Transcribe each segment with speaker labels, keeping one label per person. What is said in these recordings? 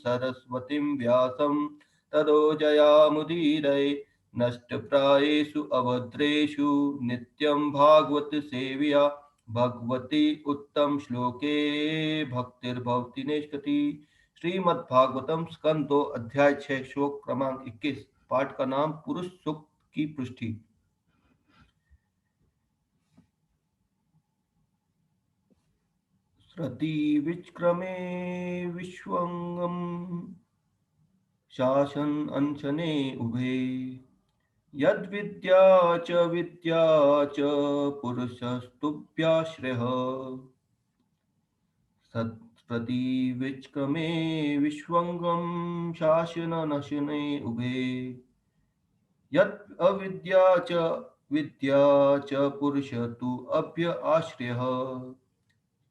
Speaker 1: सरस्वतीं व्यासं ततो जयामुदीरये नष्टप्रायेषु अभद्रेषु नित्यं भागवत सेव्या भगवती उत्तम श्लोके भक्तिर्भवति निष्कति। श्रीमद्भागवतम स्कंद 2 अध्याय 6 श्लोक क्रमांक 21। पाठ का नाम पुरुष सूक्त की पुष्टि। श्रुति विक्रमे विश्वंगम शासन अंशने उभे यद्विद्या च पुरुषस्तुभ्याश्रयः सत्प्रति विक्रमे विश्वंगम शासनशने उभे यत् अविद्या च विद्या च पुरुष तु अभ्य आश्रयः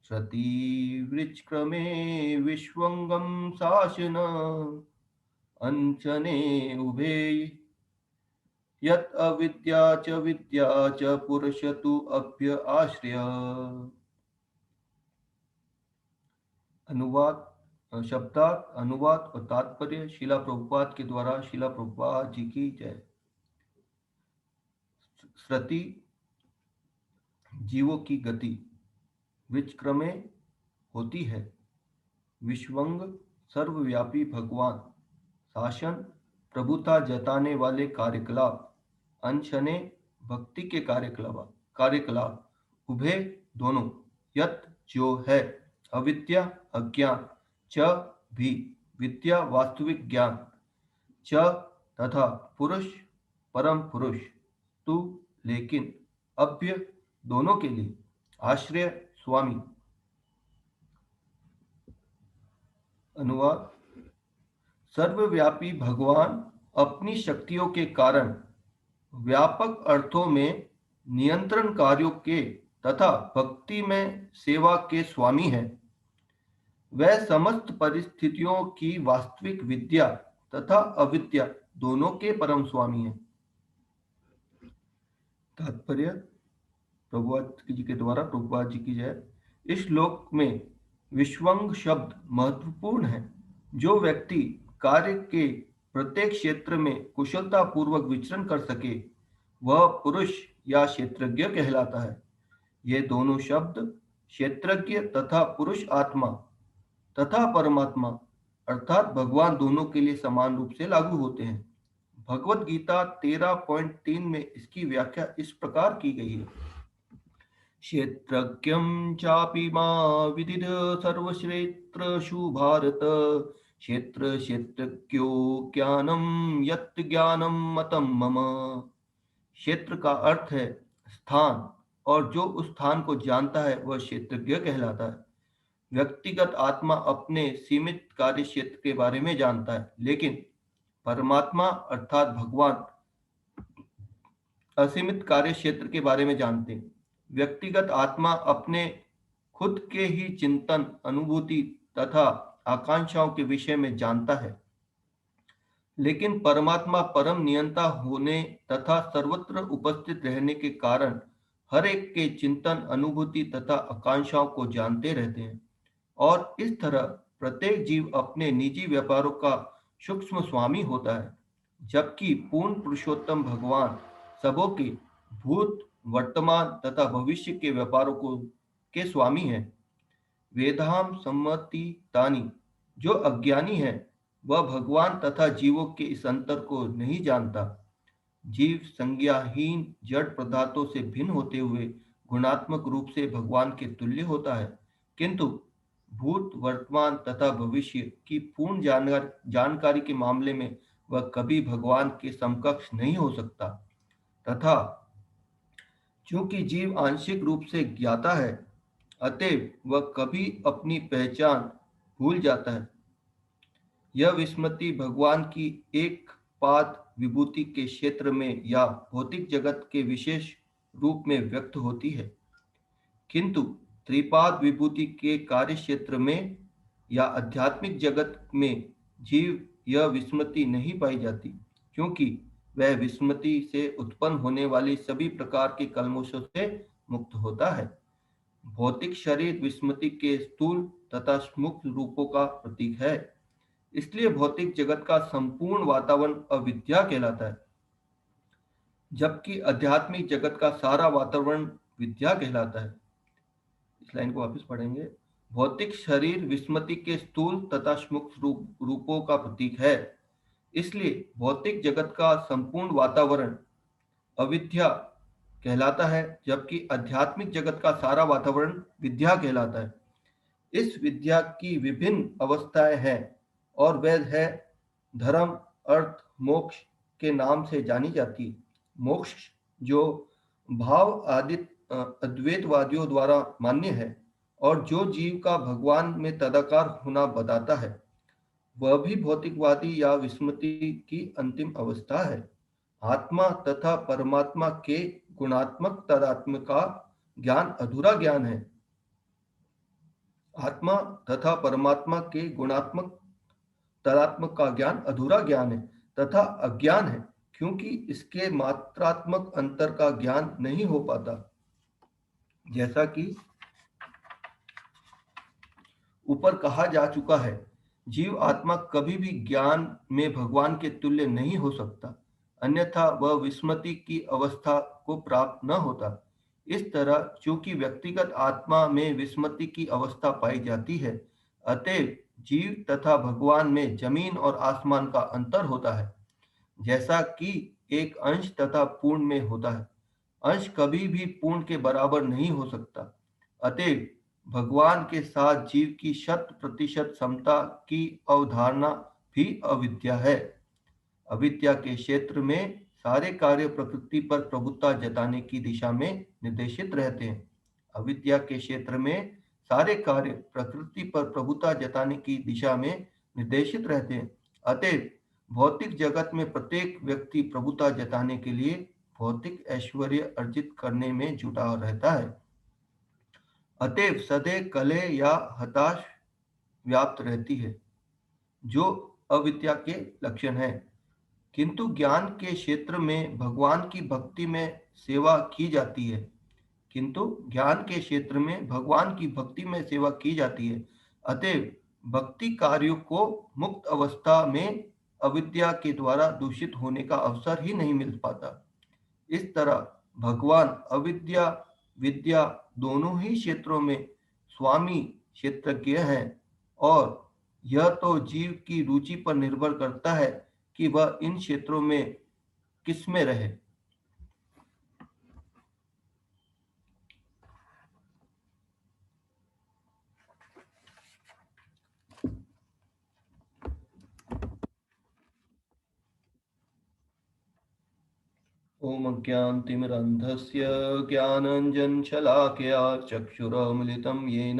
Speaker 1: सती वृक्षक्रमे विश्वंगम शासन अंशने उभे यत् अविद्या च पुरुष तु अभ्य आश्रय। अनुवाद शब्दार्थ अनुवाद और तात्पर्य शिला प्रभुपाद के द्वारा शिला प्रभुपाद जी की जय। श्रुति जीवों की गति विचक्रमे होती है। विश्वंग सर्वव्यापी भगवान शासन प्रभुता जताने वाले कार्यकलाप अनशने भक्ति के कार्यकलाप उभे दोनों यत जो है अविद्या अज्ञान च भी विद्या वास्तविक ज्ञान च तथा पुरुष परम पुरुष तु लेकिन अभ्य दोनों के लिए आश्रय स्वामी। अनुवाद सर्वव्यापी भगवान अपनी शक्तियों के कारण व्यापक अर्थों में नियंत्रण कार्यों के तथा भक्ति में सेवा के स्वामी हैं। वह समस्त परिस्थितियों की वास्तविक विद्या तथा अविद्या दोनों के परम स्वामी हैं। तात्पर्य प्रभुपाद जी के द्वारा प्रभुपाद जी की जय। इस श्लोक में विश्वंग शब्द महत्वपूर्ण है। जो व्यक्ति कार्य के प्रत्येक क्षेत्र में कुशलता पूर्वक विचरण कर सके वह पुरुष या क्षेत्रज्ञ कहलाता है। ये दोनों शब्द क्षेत्रज्ञ तथा पुरुष आत्मा तथा परमात्मा अर्थात भगवान दोनों के लिए समान रूप से लागू होते हैं। भगवत गीता 13.3 में इसकी व्याख्या इस प्रकार की गई है। क्षेत्रज्ञं चापि मा विदिद सर्वक्षेत्रषु भारत क्षेत्र क्षेत्रज्ञो ज्ञानम यत् ज्ञानम मतम मम। क्षेत्र का अर्थ है स्थान और जो उस स्थान को जानता है वह क्षेत्रज्ञ कहलाता है। व्यक्तिगत आत्मा अपने सीमित कार्य क्षेत्र के बारे में जानता है, लेकिन परमात्मा अर्थात भगवान असीमित कार्य क्षेत्र के बारे में जानते हैं। व्यक्तिगत आत्मा अपने खुद के ही चिंतन अनुभूति तथा आकांक्षाओं के विषय में जानता है, लेकिन परमात्मा परम नियंता होने तथा सर्वत्र उपस्थित रहने के कारण हर एक के चिंतन अनुभूति तथा आकांक्षाओं को जानते रहते हैं और इस तरह प्रत्येक जीव अपने निजी व्यापारों का सूक्ष्म स्वामी होता है, जबकि पूर्ण पुरुषोत्तम भगवान सबों के भूत वर्तमान तथा भविष्य के व्यापारों के स्वामी हैं। वेदाम सम्मति तानी जो अज्ञानी है वह भगवान तथा जीवों के इस अंतर को नहीं जानता। जीव संज्ञाहीन जड़ पदार्थों से भिन्न होते हुए गुणात्मक रूप से भगवान के तुल्य होता है, किंतु भूत वर्तमान तथा भविष्य की पूर्ण जानकारी के मामले में वह कभी भगवान के समकक्ष नहीं हो सकता। तथा चूंकि जीव आंशिक रूप से ज्ञाता है, अतएव वह कभी अपनी पहचान भूल जाता है। यह विस्मृति भगवान की एक पाद विभूति के क्षेत्र में या भौतिक जगत के विशेष रूप में व्यक्त होती है, किंतु त्रिपाद विभूति के कार्य क्षेत्र में या आध्यात्मिक जगत में जीव यह विस्मृति नहीं पाई जाती, क्योंकि वह विस्मृति से उत्पन्न होने वाली सभी प्रकार के कल्मषों से मुक्त होता है। भौतिक शरीर विस्मृति के स्थूल तथा सूक्ष्म रूपों का प्रतीक है। इसलिए भौतिक जगत का संपूर्ण वातावरण अविद्या कहलाता है, जबकि आध्यात्मिक जगत का सारा वातावरण विद्या कहलाता है। इस लाइन को वापस पढ़ेंगे। भौतिक शरीर विस्मृति के स्थूल तथा सूक्ष्म रूपों का प्रतीक है। इसलिए भौतिक जगत का संपूर्ण वातावरण अविद्या कहलाता है, जबकि आध्यात्मिक जगत का सारा वातावरण विद्या कहलाता है। इस विद्या की विभिन्न अवस्थाएं हैं और वह है धर्म, अर्थ, मोक्ष के नाम से जानी जाती है। मोक्ष जो भाव आदि अद्वैतवादियों द्वारा मान्य है और जो जीव का भगवान में तदाकार होना बताता है, वह भी भौतिकवादी या विस्मृति की अंतिम अवस्था है। आत्मा तथा परमात्मा के गुणात्मक तदात्म का ज्ञान अधूरा ज्ञान है। आत्मा तथा परमात्मा के गुणात्मक तदात्मक का ज्ञान अधूरा ज्ञान है तथा अज्ञान है, क्योंकि इसके मात्रात्मक अंतर का ज्ञान नहीं हो पाता। जैसा कि ऊपर कहा जा चुका है, जीव आत्मा कभी भी ज्ञान में भगवान के तुल्य नहीं हो सकता, अन्यथा वह विस्मृति की अवस्था को प्राप्त न होता। इस तरह चूंकि व्यक्तिगत आत्मा में विस्मृति की अवस्था पाई जाती है, अतएव जीव तथा भगवान में जमीन और आसमान का अंतर होता है, जैसा कि एक अंश तथा पूर्ण में होता है। अंश कभी भी पूर्ण के बराबर नहीं हो सकता। अतएव भगवान के साथ जीव की 100% समता की अवधारणा भी अविद्या है। अविद्या के क्षेत्र में सारे कार्य प्रकृति पर प्रभुत्व जताने की दिशा में निर्देशित रहते हैं। अविद्या के क्षेत्र में सारे कार्य प्रकृति पर प्रभुत्व जताने की दिशा में निर्देशित रहते हैं। अतएव भौतिक जगत में प्रत्येक व्यक्ति प्रभुत्व जताने के लिए भौतिक ऐश्वर्य अर्जित करने में जुटा रहता है। अतएव सदैव कलह या हताश व्याप्त रहती है, जो अविद्या के लक्षण है। किंतु ज्ञान के क्षेत्र में भगवान की भक्ति में सेवा की जाती है। किंतु ज्ञान के क्षेत्र में भगवान की भक्ति में सेवा की जाती है। अतएव भक्ति कार्यों को मुक्त अवस्था में अविद्या के द्वारा दूषित होने का अवसर ही नहीं मिल पाता। इस तरह भगवान अविद्या विद्या दोनों ही क्षेत्रों में स्वामी क्षेत्रज्ञ हैं, और यह तो जीव की रुचि पर निर्भर करता है कि वह इन क्षेत्रों में किस में रहे। ओम अज्ञानतिमिरन्धस्य ज्ञानाञ्जनशलाकया चक्षुरुन्मिलितं येन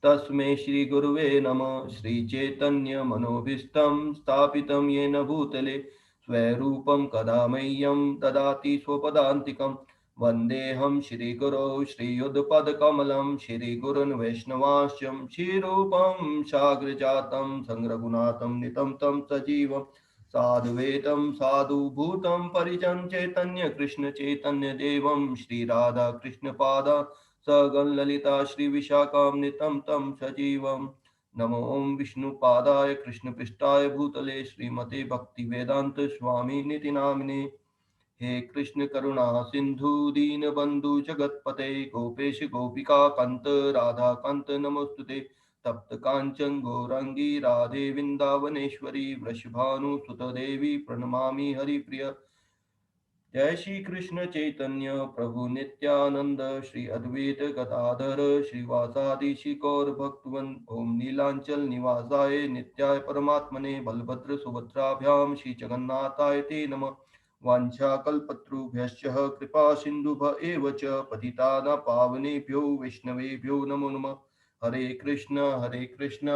Speaker 1: तस्मै श्रीगुरुवे नमः। श्रीचैतन्यमनोभीष्टं स्थापितं येन भूतले स्वरूपं कदा मह्यं ददाति स्वपदान्तिकं। वन्देऽहं श्रीगुरौ श्रीयुतपदकमलं श्रीगुरुन् वैष्णवांश्च श्रीरूपं साग्रजातं सङ्ग्रगुणातं नितं तं सजीवम् साधुवेदं साधुभूतं परिजन चैतन्य कृष्ण चैतन्य देवं श्री राधा कृष्ण पादा सगण ललिता श्री विशाखान्वितं तं सजीवं। नमो ओं विष्णुपादाय कृष्णपृष्ठाय भूतले श्रीमते भक्ति वेदांत स्वामी निति नामिने। हे कृष्ण करुणा सिंधु दीनबंधु जगतपते गोपेश गोपिका कांत राधा कांत नमोस्तुते। तप्त कांचन गौरांगी राधे वृंदावनेश्वरी वृषभानुसुत देवी प्रणमामि हरिप्रिय। जय श्री कृष्ण चैतन्य प्रभु नित्यानंद श्री अद्वैत गदाधर श्रीवासादि श्री गौर भक्तवन। ओम नीलांचल निवासाय नित्याय परमात्मने बलभद्र सुभद्राभ्याम श्री जगन्नाथाय ते नमः। वाञ्छाकल्पतरुभ्यश्च कृपा सिन्धुभ एव च पतितानां पावनेभ्यो वैष्णवेभ्यो नमो नमः। हरे कृष्ण कृष्ण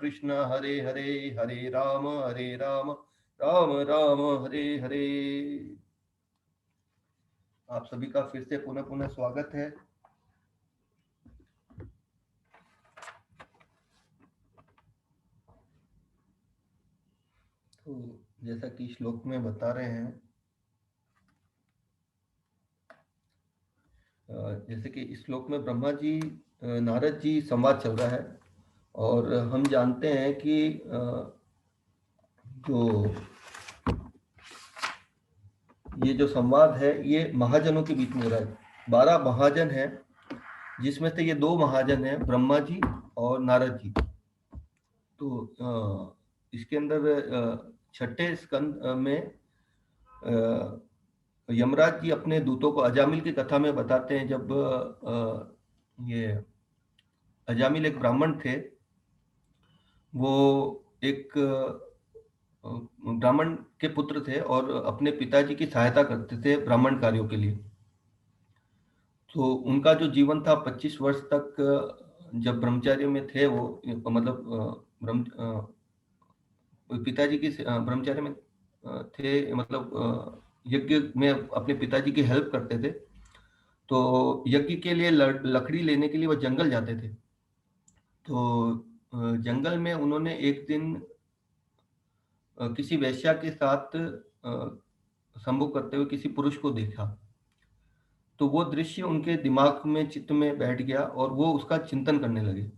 Speaker 1: कृष्ण हरे हरे, हरे राम राम राम हरे हरे। आप सभी का फिर से पुनः पुनः स्वागत है। तो जैसा कि श्लोक में बता रहे हैं, जैसे कि इस श्लोक में ब्रह्मा जी नारद जी संवाद चल रहा है, और हम जानते हैं कि तो ये जो संवाद है ये महाजनों के बीच में हो रहा है। 12 महाजन हैं, जिसमें से ये 2 महाजन हैं, ब्रह्मा जी और नारद जी। तो इसके अंदर छठे स्कंद में यमराज जी अपने दूतों को अजामिल की कथा में बताते हैं, जब ये अजामिल एक ब्राह्मण थे, वो एक ब्राह्मण के पुत्र थे और अपने पिताजी की सहायता करते थे ब्राह्मण कार्यों के लिए। तो उनका जो जीवन था 25 वर्ष तक, जब ब्रह्मचर्य में थे वो, मतलब पिताजी की ब्रह्मचर्य में थे, मतलब यज्ञ में अपने पिताजी की हेल्प करते थे। तो यज्ञ के लिए लकड़ी लेने के लिए वो जंगल जाते थे। तो जंगल में उन्होंने एक दिन किसी वेश्या के साथ संभोग करते हुए किसी पुरुष को देखा। तो वो दृश्य उनके दिमाग में, चित्त में बैठ गया और वो उसका चिंतन करने लगे।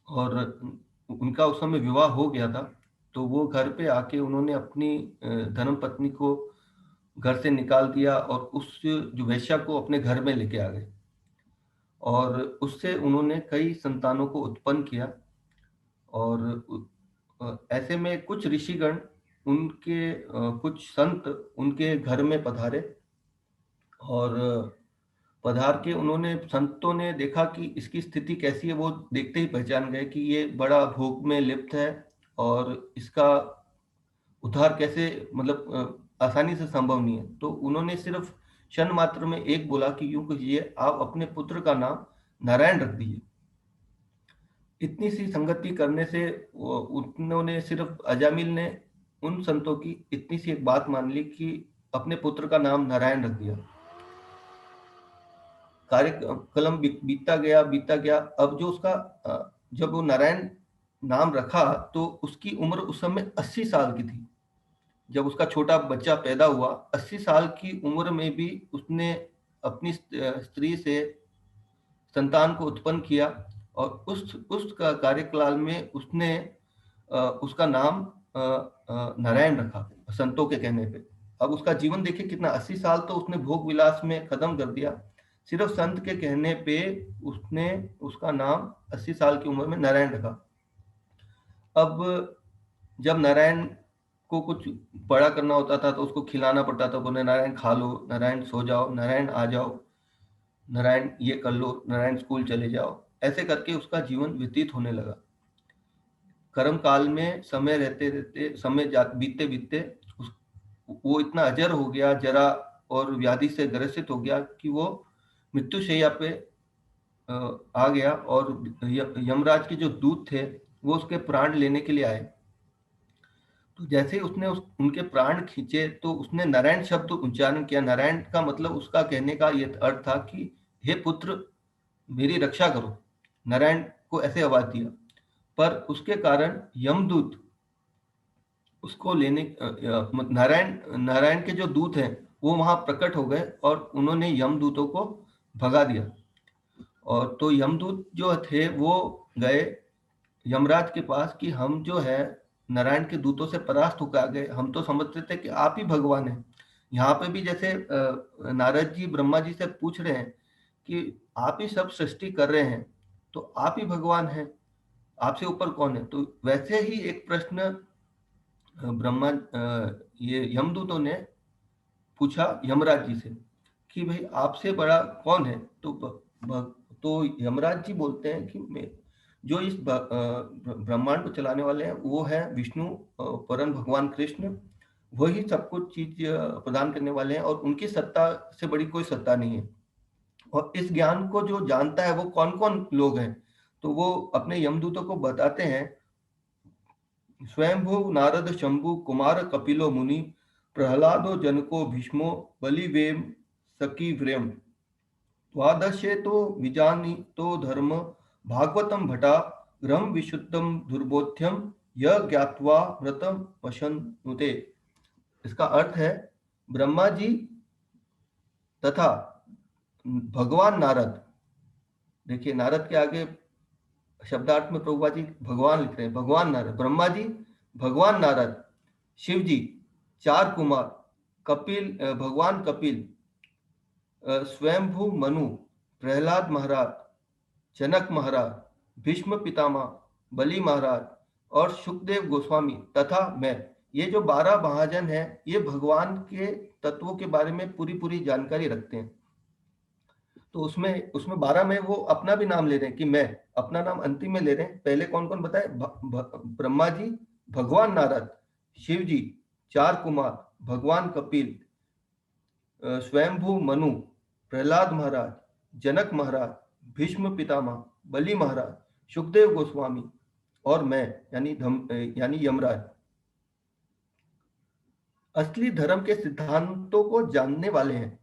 Speaker 1: और उनका उस समय विवाह हो गया था। तो वो घर पे आके उन्होंने अपनी धर्म पत्नी को घर से निकाल दिया और उस जो वेश्या को अपने घर में लेके आ गए, और उससे उन्होंने कई संतानों को उत्पन्न किया। और ऐसे में कुछ ऋषिगण, उनके कुछ संत उनके घर में पधारे, और पधार के उन्होंने, संतों ने देखा कि इसकी स्थिति कैसी है। वो देखते ही पहचान गए कि ये बड़ा भोग में लिप्त है और इसका उद्धार कैसे, मतलब आसानी से संभव नहीं है। तो उन्होंने सिर्फ क्षण मात्र में एक बोला कि यूं कीजिए, आप अपने पुत्र का नाम नारायण रख दीजिए। इतनी सी संगति करने से उन्होंने, सिर्फ अजामिल ने उन संतों की इतनी सी एक बात मान ली कि अपने पुत्र का नाम नारायण रख दिया। कार्यक्रम बीतता गया। अब जो उसका जब वो नारायण नाम रखा तो उसकी उम्र उस समय 80 साल की थी। जब उसका छोटा बच्चा पैदा हुआ, 80 साल की उम्र में भी उसने अपनी स्त्री से संतान को उत्पन्न किया, और उस कार्यकाल में उसने उसका नाम नारायण रखा, संतों के कहने पे। अब उसका जीवन देखिए कितना, 80 साल तो उसने भोग विलास में खत्म कर दिया, सिर्फ संत के कहने पे उसने उसका नाम 80 साल की उम्र में नारायण रखा। अब जब नारायण को कुछ बड़ा करना होता था तो उसको खिलाना पड़ता था, बोले नारायण खा लो, नारायण सो जाओ, नारायण आ जाओ, नारायण ये कर लो, नारायण स्कूल चले जाओ। ऐसे करके उसका जीवन व्यतीत होने लगा। कर्म काल में समय रहते रहते, समय बीतते बीतते वो इतना अजर हो गया, जरा और व्याधि से ग्रसित हो गया कि वो मृत्युशैया पे आ गया। और यमराज के जो दूत थे वो उसके प्राण लेने के लिए आए। तो जैसे ही उसने उनके प्राण खींचे तो उसने नारायण शब्द उच्चारण किया। नारायण का मतलब, उसका कहने का ये अर्थ था कि हे पुत्र, मेरी रक्षा करो। नारायण को ऐसे आवाज दिया, पर उसके कारण यमदूत उसको लेने, नारायण नारायण के जो दूत हैं वो वहां प्रकट हो गए और उन्होंने यमदूतों को भगा दिया। और तो यमदूत जो थे वो गए यमराज के पास कि हम जो है नारायण के दूतों से परास्त होकर आ गए, हम तो समझते थे कि आप ही भगवान हैं। यहाँ पे भी जैसे नारद जी ब्रह्मा जी से पूछ रहे हैं कि आप ही सब सृष्टि कर रहे हैं, तो आप ही भगवान हैं, आपसे ऊपर कौन है। तो वैसे ही एक प्रश्न ब्रह्मा ये यमदूतों ने पूछा यमराज जी से कि भाई आपसे बड़ा कौन है। तो यमराज जी बोलते हैं कि मैं, जो इस ब्रह्मांड को चलाने वाले हैं वो है विष्णु, परम भगवान कृष्ण। वही सब कुछ चीज प्रदान करने वाले हैं और उनकी सत्ता से बड़ी कोई सत्ता नहीं है। और इस ज्ञान को जो जानता है वो कौन कौन लोग हैं, तो वो अपने यमदूतों को बताते हैं। स्वयंभू नारद शंभु कुमार कपिलो मुनि प्रहलादो जनको भीष्मो बलिवेम सकीव्रेम द्वादशे तो विजानी तो धर्म भागवतम भटा ग्रह विशुद्धम दुर्बोध्यम य ज्ञात्वा व्रतम वशनुते। इसका अर्थ है, ब्रह्मा जी तथा भगवान नारद, देखिए नारद के आगे शब्दार्थ में प्रभुपा जी भगवान लिख रहे हैं, भगवान नारद, ब्रह्मा जी, भगवान नारद शिव जी, चार कुमार, कपिल, भगवान कपिल, स्वयंभू मनु, प्रहलाद महाराज, जनक महाराज, भीष्म पितामह, बलि महाराज और सुखदेव गोस्वामी तथा मैं। ये जो 12 महाजन हैं, ये भगवान के तत्वों के बारे में पूरी पूरी जानकारी रखते हैं। तो उसमें उसमें 12 में वो अपना भी नाम ले रहे हैं कि मैं, अपना नाम अंतिम में ले रहे हैं। पहले कौन कौन बताए? ब्रह्मा जी, भगवान नारद, शिव जी, चार कुमार, भगवान कपिल, स्वयंभू मनु, प्रहलाद महाराज, जनक महाराज, भीष्म पितामह, बलि महाराज, सुखदेव गोस्वामी और मैं यानी यमराज। असली धर्म के सिद्धांतों को जानने वाले हैं।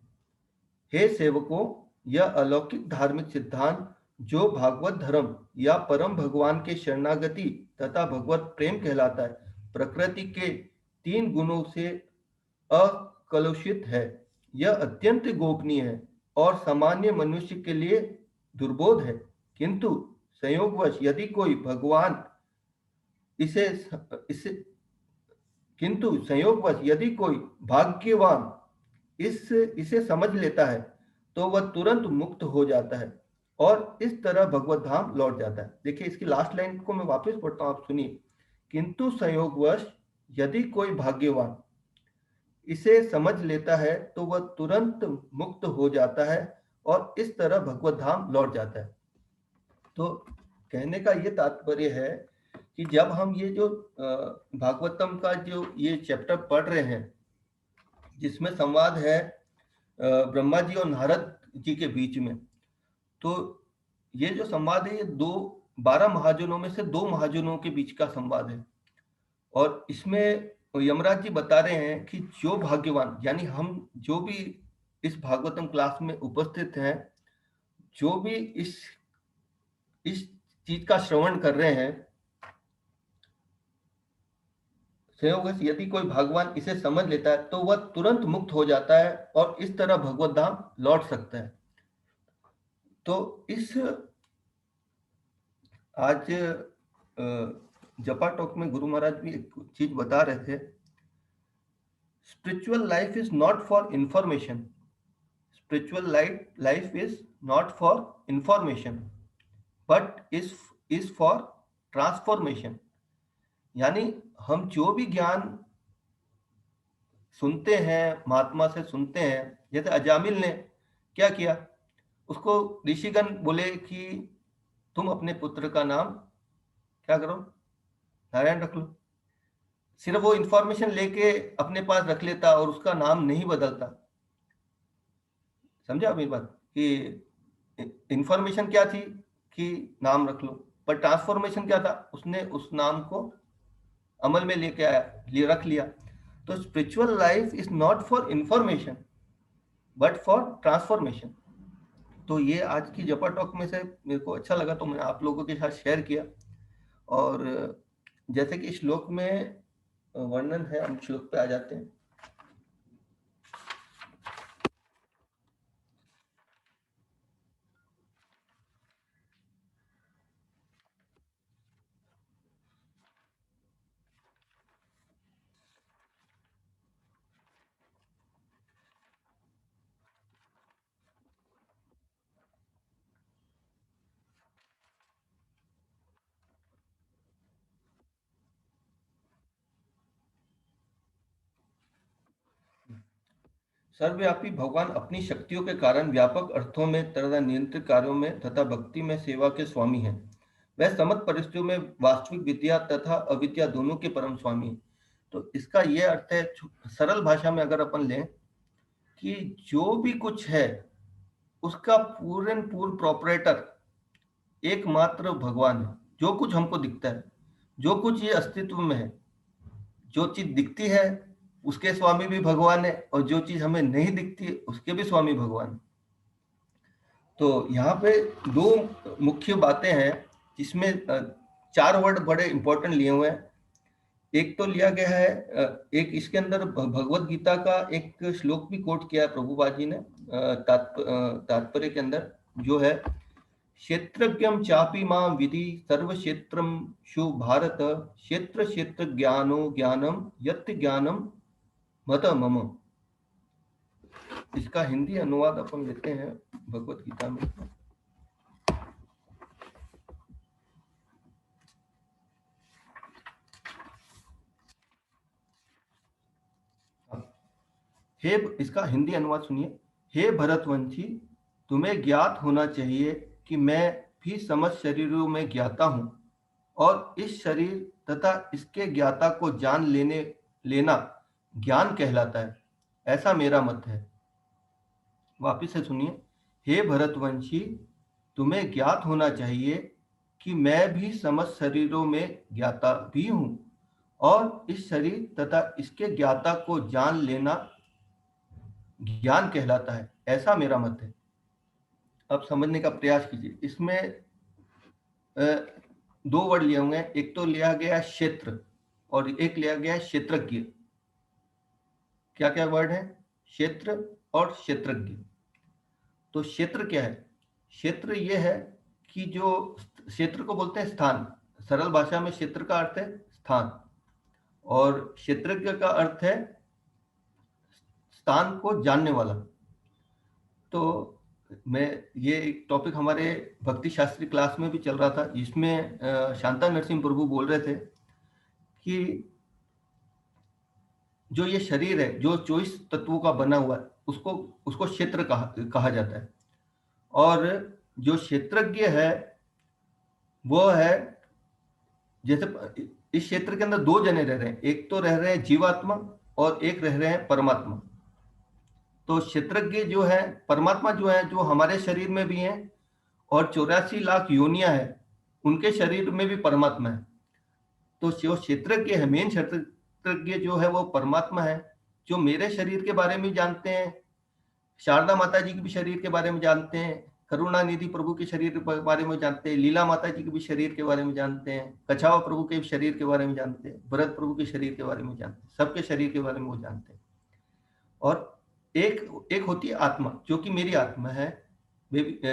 Speaker 1: हे सेवकों, यह अलौकिक धार्मिक सिद्धांत जो भागवत धर्म या परम भगवान के शरणागति तथा भगवत प्रेम कहलाता है, प्रकृति के 3 गुणों से अकलुषित है। यह अत्यंत गोपनीय है और सामान्य मनुष्य के लिए दुर्बोध है, किंतु संयोगवश यदि कोई भगवान इसे इसे किंतु संयोगवश यदि कोई भाग्यवान इसे समझ लेता है तो वह तुरंत मुक्त हो जाता है और इस तरह भगवत धाम लौट जाता है। देखिए, इसकी लास्ट लाइन को मैं वापस पढ़ता हूं, आप सुनिए। किंतु संयोगवश यदि कोई भाग्यवान इसे समझ लेता है तो वह तुरंत मुक्त हो जाता है और इस तरह भगवत धाम लौट जाता है। तो कहने का ये तात्पर्य है कि जब हम ये जो भागवतम का जो ये चैप्टर पढ़ रहे हैं, जिसमें संवाद है ब्रह्मा जी और नारद जी के बीच में, तो ये जो संवाद है ये 12 महाजनों में से 2 महाजनों के बीच का संवाद है। और इसमें यमराज जी बता रहे हैं कि जो भाग्यवान, यानी हम जो भी इस भागवतम क्लास में उपस्थित हैं, जो भी इस चीज का श्रवण कर रहे हैं, यदि कोई भगवान इसे समझ लेता है तो वह तुरंत मुक्त हो जाता है और इस तरह भगवत धाम लौट सकता है। तो इस आज जपा टॉक में गुरु महाराज भी एक चीज बता रहे थे। Spiritual life is not for information, spiritual life is not for information but is for transformation. यानी हम जो भी ज्ञान सुनते हैं, महात्मा से सुनते हैं, जैसे अजामिल ने क्या किया, उसको ऋषिगण बोले कि तुम अपने पुत्र का नाम क्या करो, नारायण रख लो। सिर्फ वो इंफॉर्मेशन लेके अपने पास रख लेता और उसका नाम नहीं बदलता। समझा मेरी बात? कि इंफॉर्मेशन क्या थी कि नाम रख लो, पर ट्रांसफॉर्मेशन क्या था, उसने उस नाम को अमल में लेके आया, रख लिया। तो spiritual life is not for information but for transformation. तो ये आज की जपा टॉक में से मेरे को अच्छा लगा, तो मैंने आप लोगों के साथ शेयर किया। और जैसे कि श्लोक में वर्णन है, हम श्लोक पे आ जाते हैं। सर्वव्यापी भगवान अपनी शक्तियों के कारण व्यापक अर्थों में तथा नियंत्रित कार्यों में तथा भक्ति में सेवा के स्वामी हैं। वह समस्त परिस्थितियों में वास्तविक विद्या तथा अविद्या दोनों के परम स्वामी हैं। तो इसका यह अर्थ है, सरल भाषा में अगर अपन लें, कि जो भी कुछ है उसका पूर्ण प्रोपरेटर एकमात्र भगवान है। जो कुछ हमको दिखता है, जो कुछ ये अस्तित्व में है, जो चीज दिखती है उसके स्वामी भी भगवान है, और जो चीज हमें नहीं दिखती उसके भी स्वामी भगवान है। तो यहाँ पे 2 मुख्य बातें हैं, जिसमें 4 वर्ड बड़े इंपॉर्टेंट लिए हुए हैं। एक तो लिया गया है, एक इसके अंदर भगवत गीता का एक श्लोक भी कोट किया है प्रभुपाद जी ने तात्पर्य के अंदर, जो है क्षेत्रज्ञं चापि मां विधि सर्वक्षेत्रंषु भारत क्षेत्र क्षेत्र ज्ञानो ज्ञानम यत् ज्ञानम मत मम। इसका हिंदी अनुवाद अपन लेते हैं भगवत गीता में। हे, इसका हिंदी अनुवाद सुनिए। हे भरतवंशी, तुम्हें ज्ञात होना चाहिए कि मैं भी समस्त शरीरों में ज्ञाता हूँ, और इस शरीर तथा इसके ज्ञाता को जान लेना ज्ञान कहलाता है, ऐसा मेरा मत है। वापिस से सुनिए। हे भरतवंशी, तुम्हें ज्ञात होना चाहिए कि मैं भी समस्त शरीरों में ज्ञाता भी हूँ, और इस शरीर तथा इसके ज्ञाता को जान लेना ज्ञान कहलाता है, ऐसा मेरा मत है। अब समझने का प्रयास कीजिए। इसमें दो वर्ड लिए होंगे, एक तो लिया गया क्षेत्र और एक लिया गया क्षेत्रज्ञ। क्या क्या वर्ड है? क्षेत्र और क्षेत्रज्ञ। तो क्षेत्र क्या है? क्षेत्र ये है कि जो क्षेत्र को बोलते हैं स्थान, सरल भाषा में क्षेत्र का अर्थ है स्थान, और क्षेत्रज्ञ का अर्थ है स्थान को जानने वाला। तो मैं ये एक टॉपिक हमारे भक्ति शास्त्री क्लास में भी चल रहा था, जिसमें शांता नरसिंह प्रभु बोल रहे थे कि जो ये शरीर है, जो 24 तत्वों का बना हुआ है, उसको क्षेत्र कहा जाता है। और जो क्षेत्रज्ञ है वो है, जैसे इस क्षेत्र के अंदर दो जने रह रहे हैं, एक तो रह रहे हैं जीवात्मा और एक रह रहे हैं परमात्मा। तो क्षेत्रज्ञ जो है, परमात्मा जो है, जो हमारे शरीर में भी है, और 84 लाख योनियां है, उनके शरीर में भी परमात्मा है। तो जो क्षेत्रज्ञ है, मेन क्षेत्रज्ञ जो है वो परमात्मा है, जो मेरे शरीर के बारे में जानते हैं, शारदा माता जी के भी शरीर के बारे में जानते हैं, करुणानिधि प्रभु के शरीर के बारे में जानते हैं, लीला माता जी के भी शरीर के बारे में जानते हैं, कछावा प्रभु के शरीर के बारे में जानते हैं, भरत प्रभु के शरीर के बारे में जानते हैं, सबके शरीर के बारे में वो जानते हैं। और एक होती है आत्मा, जो कि मेरी आत्मा है,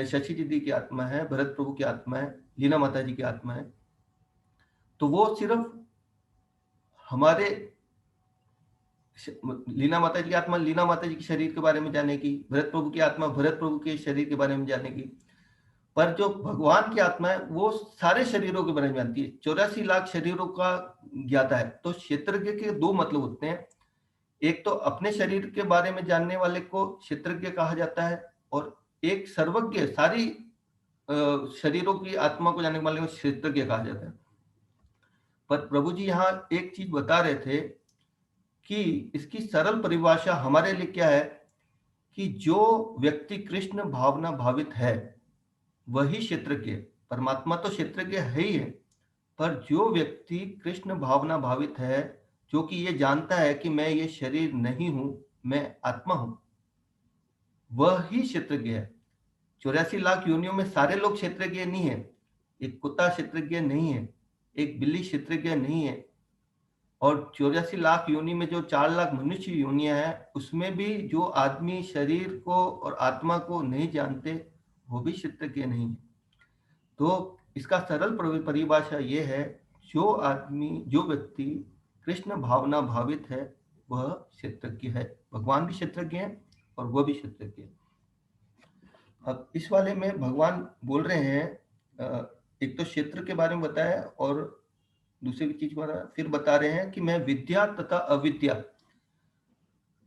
Speaker 1: शशि दीदी की आत्मा है, भरत प्रभु की आत्मा है, लीला माता जी की आत्मा है। तो वो सिर्फ हमारे लीला माता जी की आत्मा लीला माता जी के शरीर के बारे में जानेगी, भरत प्रभु की आत्मा भरत प्रभु के शरीर के बारे में जानेगी। पर जो भगवान की आत्मा है वो सारे शरीरों के बारे में जानती है, 84 लाख शरीरों का ज्ञाता है। तो क्षेत्रज्ञ के दो मतलब होते हैं, एक तो अपने शरीर के बारे में जानने वाले को क्षेत्रज्ञ कहा जाता है, और एक सर्वज्ञ, सारी शरीरों की आत्मा को जानने वाले को क्षेत्रज्ञ कहा जाता है। पर प्रभु जी यहाँ एक चीज बता रहे थे कि इसकी सरल परिभाषा हमारे लिए क्या है, कि जो व्यक्ति कृष्ण भावना भावित है वही क्षेत्रज्ञ। परमात्मा तो क्षेत्रज्ञ है ही है, पर जो व्यक्ति कृष्ण भावना भावित है, जो कि ये जानता है कि मैं ये शरीर नहीं हूं, मैं आत्मा हूं, वह ही क्षेत्रज्ञ है। 84 लाख योनियों में सारे लोग क्षेत्रज्ञ नहीं है। एक कुत्ता क्षेत्रज्ञ नहीं है, एक बिल्ली क्षेत्रज्ञ नहीं है, और 84 लाख योनि में जो 4 लाख मनुष्य योनियां हैं, उसमें भी जो आदमी शरीर को और आत्मा को नहीं जानते, वो भी क्षेत्रज्ञ नहीं है। तो इसका सरल परिभाषा ये है, जो व्यक्ति कृष्ण भावना भावित है वह क्षेत्रज्ञ है। भगवान भी क्षेत्रज्ञ है और वह भी क्षेत्रज्ञ है। अब इस वाले में भगवान बोल रहे हैं, एक तो क्षेत्र के बारे में बताया, और दूसरी चीज फिर बता रहे हैं कि मैं विद्या तथा अविद्या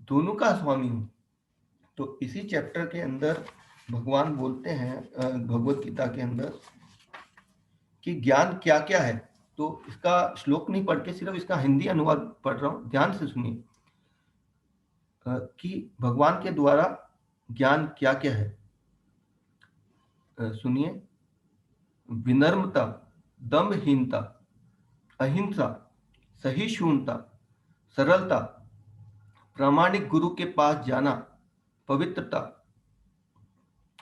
Speaker 1: दोनों का स्वामी हूं। तो इसी चैप्टर के अंदर भगवान बोलते हैं, भगवत गीता के अंदर, कि ज्ञान क्या क्या है। तो इसका श्लोक नहीं पढ़ के सिर्फ इसका हिंदी अनुवाद पढ़ रहा हूं, ध्यान से सुनिए कि भगवान के द्वारा ज्ञान क्या क्या है। सुनिए। विनम्रता, दम्भहीनता, अहिंसा, सहिष्णुता, सरलता, प्रामाणिक गुरु के पास जाना, पवित्रता,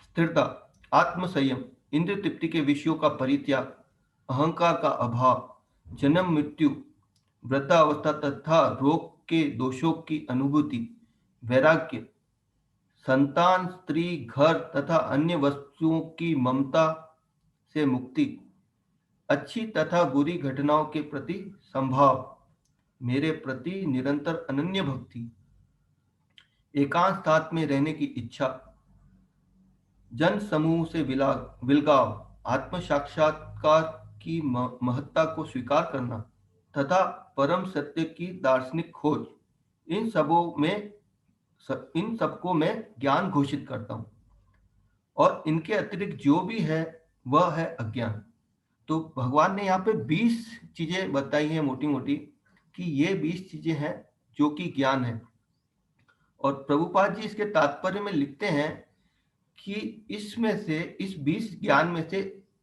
Speaker 1: स्थिरता, आत्मसंयम, इंद्रिय तृप्ति के विषयों का परित्याग, अहंकार का अभाव, जन्म मृत्यु, वृद्धावस्था तथा रोग के दोषों की अनुभूति, वैराग्य, संतान, स्त्री, घर तथा अन्य वस्तुओं की ममता से मुक्ति, अच्छी तथा बुरी घटनाओं के प्रति संभाव, मेरे प्रति निरंतर अनन्य भक्ति, एकांत साथ में रहने की इच्छा, जन समूह से विलगाव, आत्म साक्षात्कार की महत्ता को स्वीकार करना तथा परम सत्य की दार्शनिक खोज, इन सबको मैं ज्ञान घोषित करता हूँ। और इनके अतिरिक्त जो भी है वह है अज्ञान। तो भगवान ने यहाँ पे 20 चीजें बताई हैं मोटी मोटी, कि ये 20 चीजें हैं जो कि ज्ञान है। और प्रभुपाद जी इसके तात्पर्य में लिखते हैं कि इसमें से, इस 20 ज्ञान में से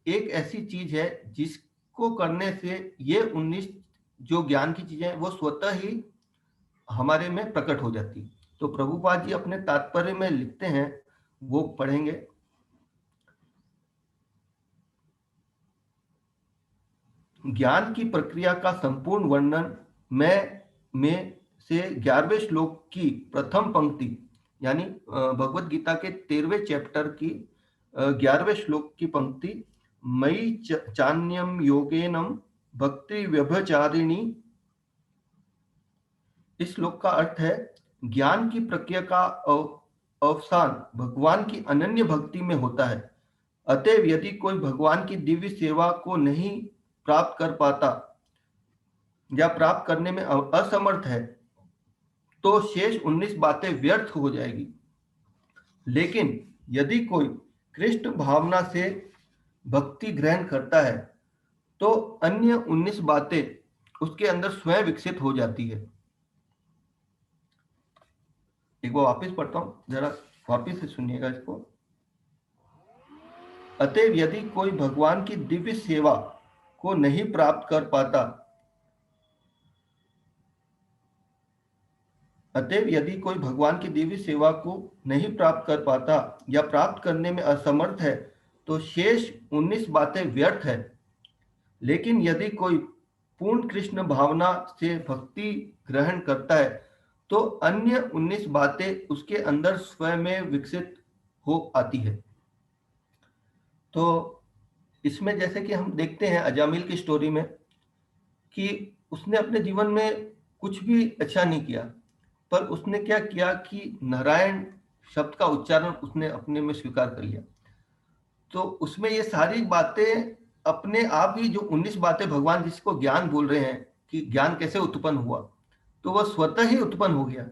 Speaker 1: एक ऐसी चीज है जिसको करने से ये 19 जो ज्ञान की चीजें हैं वो स्वतः ही हमारे में प्रकट हो जाती। तो प्रभुपाद जी अपने तात्पर्य में लिखते हैं, वो पढ़ेंगे। ज्ञान की प्रक्रिया का संपूर्ण वर्णन में से 11वें श्लोक की प्रथम पंक्ति, यानी भगवत गीता के 13वें चैप्टर की 11वें श्लोक की पंक्ति, मयि चान्यम योगेनम भक्ति व्यभिचारिणी। इस श्लोक का अर्थ है, ज्ञान की प्रक्रिया का अवसान भगवान की अनन्य भक्ति में होता है। अतएव यदि कोई भगवान की दिव्य सेवा को नहीं प्राप्त कर पाता या प्राप्त करने में असमर्थ है तो शेष 19 बातें व्यर्थ हो जाएगी। लेकिन यदि कोई कृष्ण भावना से भक्ति ग्रहण करता है तो अन्य 19 बातें उसके अंदर स्वयं विकसित हो जाती है। एक बार वापस पढ़ता हूं, जरा वापस से सुनिएगा इसको। अतएव यदि कोई भगवान की दिव्य सेवा को नहीं प्राप्त कर पाता, अतएव यदि कोई भगवान की दिव्य सेवा को नहीं प्राप्त कर पाता या प्राप्त करने में असमर्थ है तो शेष 19 बातें व्यर्थ है। लेकिन यदि कोई पूर्ण कृष्ण भावना से भक्ति ग्रहण करता है तो अन्य 19 बातें उसके अंदर स्वयं में विकसित हो आती है। तो इसमें जैसे कि हम देखते हैं अजामिल की स्टोरी में कि उसने अपने जीवन में कुछ भी अच्छा नहीं किया, पर उसने क्या किया कि नारायण शब्द का उच्चारण उसने अपने में स्वीकार कर लिया। तो उसमें ये सारी बातें अपने आप ही, जो 19 बातें भगवान जिसको ज्ञान बोल रहे हैं कि ज्ञान कैसे उत्पन्न हुआ, तो वह स्वतः ही उत्पन्न हो गया।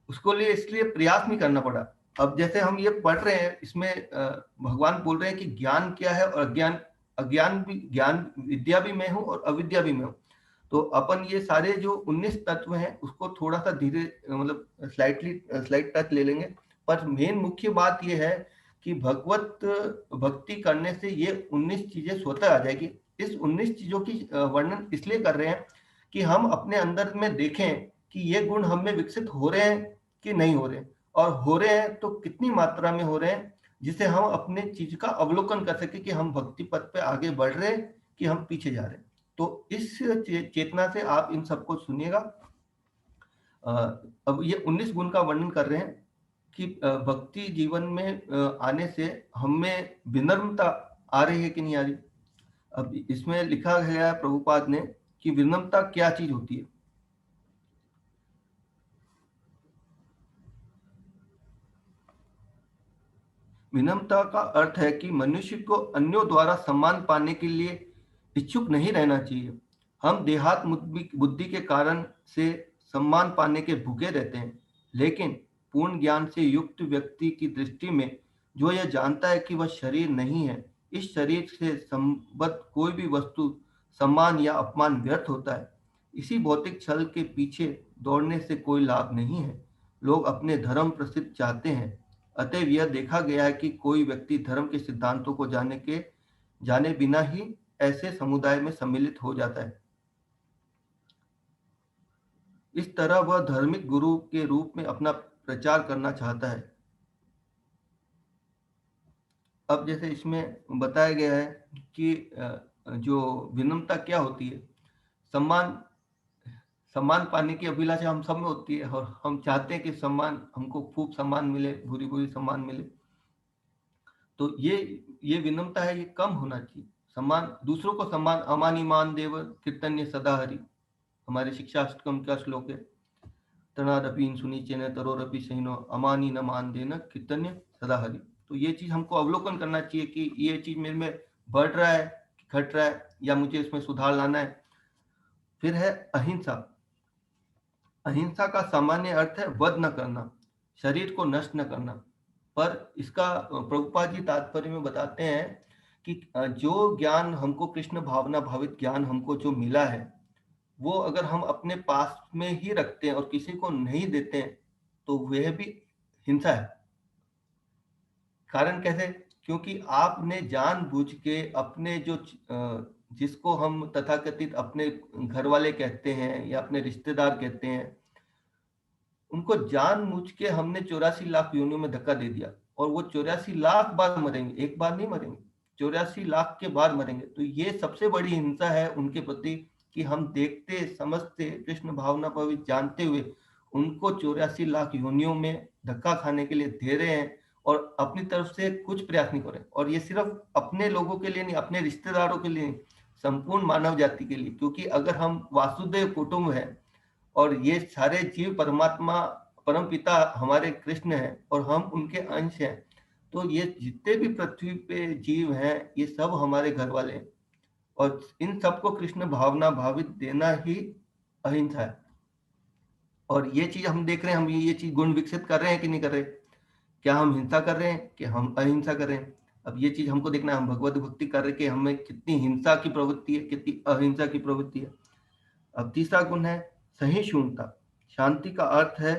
Speaker 1: उसको लिए इसलिए प्रयास नहीं करना पड़ा। अब जैसे हम ये पढ़ रहे हैं, इसमें भगवान बोल रहे हैं कि ज्ञान क्या है और अज्ञान, अज्ञान भी, ज्ञान विद्या भी मैं हूं और अविद्या भी मैं हूं। तो अपन ये सारे जो 19 तत्व हैं उसको थोड़ा सा धीरे, मतलब स्लाइड टच ले लेंगे। पर मेन मुख्य बात ये है कि भगवत भक्ति करने से ये 19 चीजें स्वतः आ जाएगी। इस 19 चीजों की वर्णन इसलिए कर रहे हैं कि हम अपने अंदर में देखें कि ये गुण हम में विकसित हो रहे हैं कि नहीं हो रहे हैं, और हो रहे हैं तो कितनी मात्रा में हो रहे हैं, जिसे हम अपने चीज का अवलोकन कर सके कि हम भक्ति पथ पे आगे बढ़ रहे हैं कि हम पीछे जा रहे हैं। तो इस चेतना से आप इन सबको सुनिएगा। अब ये 19 गुण का वर्णन कर रहे हैं कि भक्ति जीवन में आने से हमें विनम्रता आ रही है कि नहीं आ रही। अब इसमें लिखा गया है प्रभुपाद ने कि विनम्रता क्या चीज होती है। विनम्रता का अर्थ है कि मनुष्य को अन्यों द्वारा सम्मान पाने के लिए इच्छुक नहीं रहना चाहिए। हम देहात बुद्धि के कारण से सम्मान पाने के भूखे रहते हैं, लेकिन पूर्ण ज्ञान से युक्त व्यक्ति की दृष्टि में जो यह जानता है कि वह शरीर नहीं है, इस शरीर से संबद्ध कोई भी वस्तु, सम्मान या अपमान व्यर्थ होता है। इसी भौतिक छल के पीछे दौड़ने से कोई लाभ नहीं है। लोग अपने धर्म प्रसिद्ध चाहते हैं, अतएव यह देखा गया है कि कोई व्यक्ति धर्म के सिद्धांतों को जाने बिना ही ऐसे समुदाय में सम्मिलित हो जाता है। इस तरह वह धार्मिक गुरु के रूप में अपना प्रचार करना चाहता है। अब जैसे इसमें बताया गया है कि जो विनम्रता क्या होती है। सम्मान सम्मान पाने की अभिलाषा हम सब में होती है और हम चाहते हैं कि सम्मान, हमको खूब सम्मान मिले, भूरी भूरी सम्मान मिले। तो ये विनम्रता है, ये कम होना चाहिए। सम्मान, दूसरों को सम्मान, अमानि मान देव कीर्तन्य सदा हरि, हमारे शिक्षा अष्टकम का श्लोक है। तनादपि सुनीचेन तरोरपि सहिनो अमानि न मान देना कीर्तन्य सदा हरि। तो ये चीज हमको अवलोकन करना चाहिए कि ये चीज मेरे में बढ़ रहा है, घट रहा है, या मुझे इसमें सुधार लाना है। फिर है अहिंसा। अहिंसा का सामान्य अर्थ है वध न करना, शरीर को नष्ट न करना। पर इसका प्रभुपाद जी तात्पर्य में बताते हैं कि जो ज्ञान हमको, कृष्ण भावना भावित ज्ञान हमको जो मिला है, वो अगर हम अपने पास में ही रखते हैं और किसी को नहीं देते हैं तो वह भी हिंसा है। कारण कैसे? क्योंकि आपने जानबूझ के अपने जो जिसको हम तथाकथित अपने घर वाले कहते हैं या अपने रिश्तेदार कहते हैं, उनको जानबूझ के हमने 84 लाख योनियों में धक्का दे दिया, और वो 84 लाख बार मरेंगे, एक बार नहीं मरेंगे, 84 लाख के बाद मरेंगे। तो ये सबसे बड़ी हिंसा है उनके प्रति कि हम देखते समझते कृष्ण भावना पवित्र जानते हुए उनको 84 लाख योनियों में धक्का खाने के लिए दे रहे हैं, और अपनी तरफ से कुछ प्रयास नहीं कर रहे। और ये सिर्फ अपने लोगों के लिए नहीं, अपने रिश्तेदारों के लिए नहीं, संपूर्ण मानव जाति के लिए। क्योंकि अगर हम वासुदेव कुटुंब है और ये सारे जीव परमात्मा परम पिता हमारे कृष्ण हैं और हम उनके अंश हैं, तो ये जितने भी पृथ्वी पे जीव हैं ये सब हमारे घर वाले हैं, और इन सबको कृष्ण भावना भावित देना ही अहिंसा है। और ये चीज हम देख रहे हैं, हम ये चीज गुण विकसित कर रहे हैं कि नहीं कर रहे? क्या हम हिंसा कर रहे हैं कि हम अहिंसा कर रहे हैं? अब ये चीज हमको देखना है, हम भगवत भक्ति कर रहे हैं कि हमें कितनी हिंसा की प्रवृत्ति है, कितनी अहिंसा की प्रवृत्ति है। अब तीसरा गुण है सहिष्णुता। शांति का अर्थ है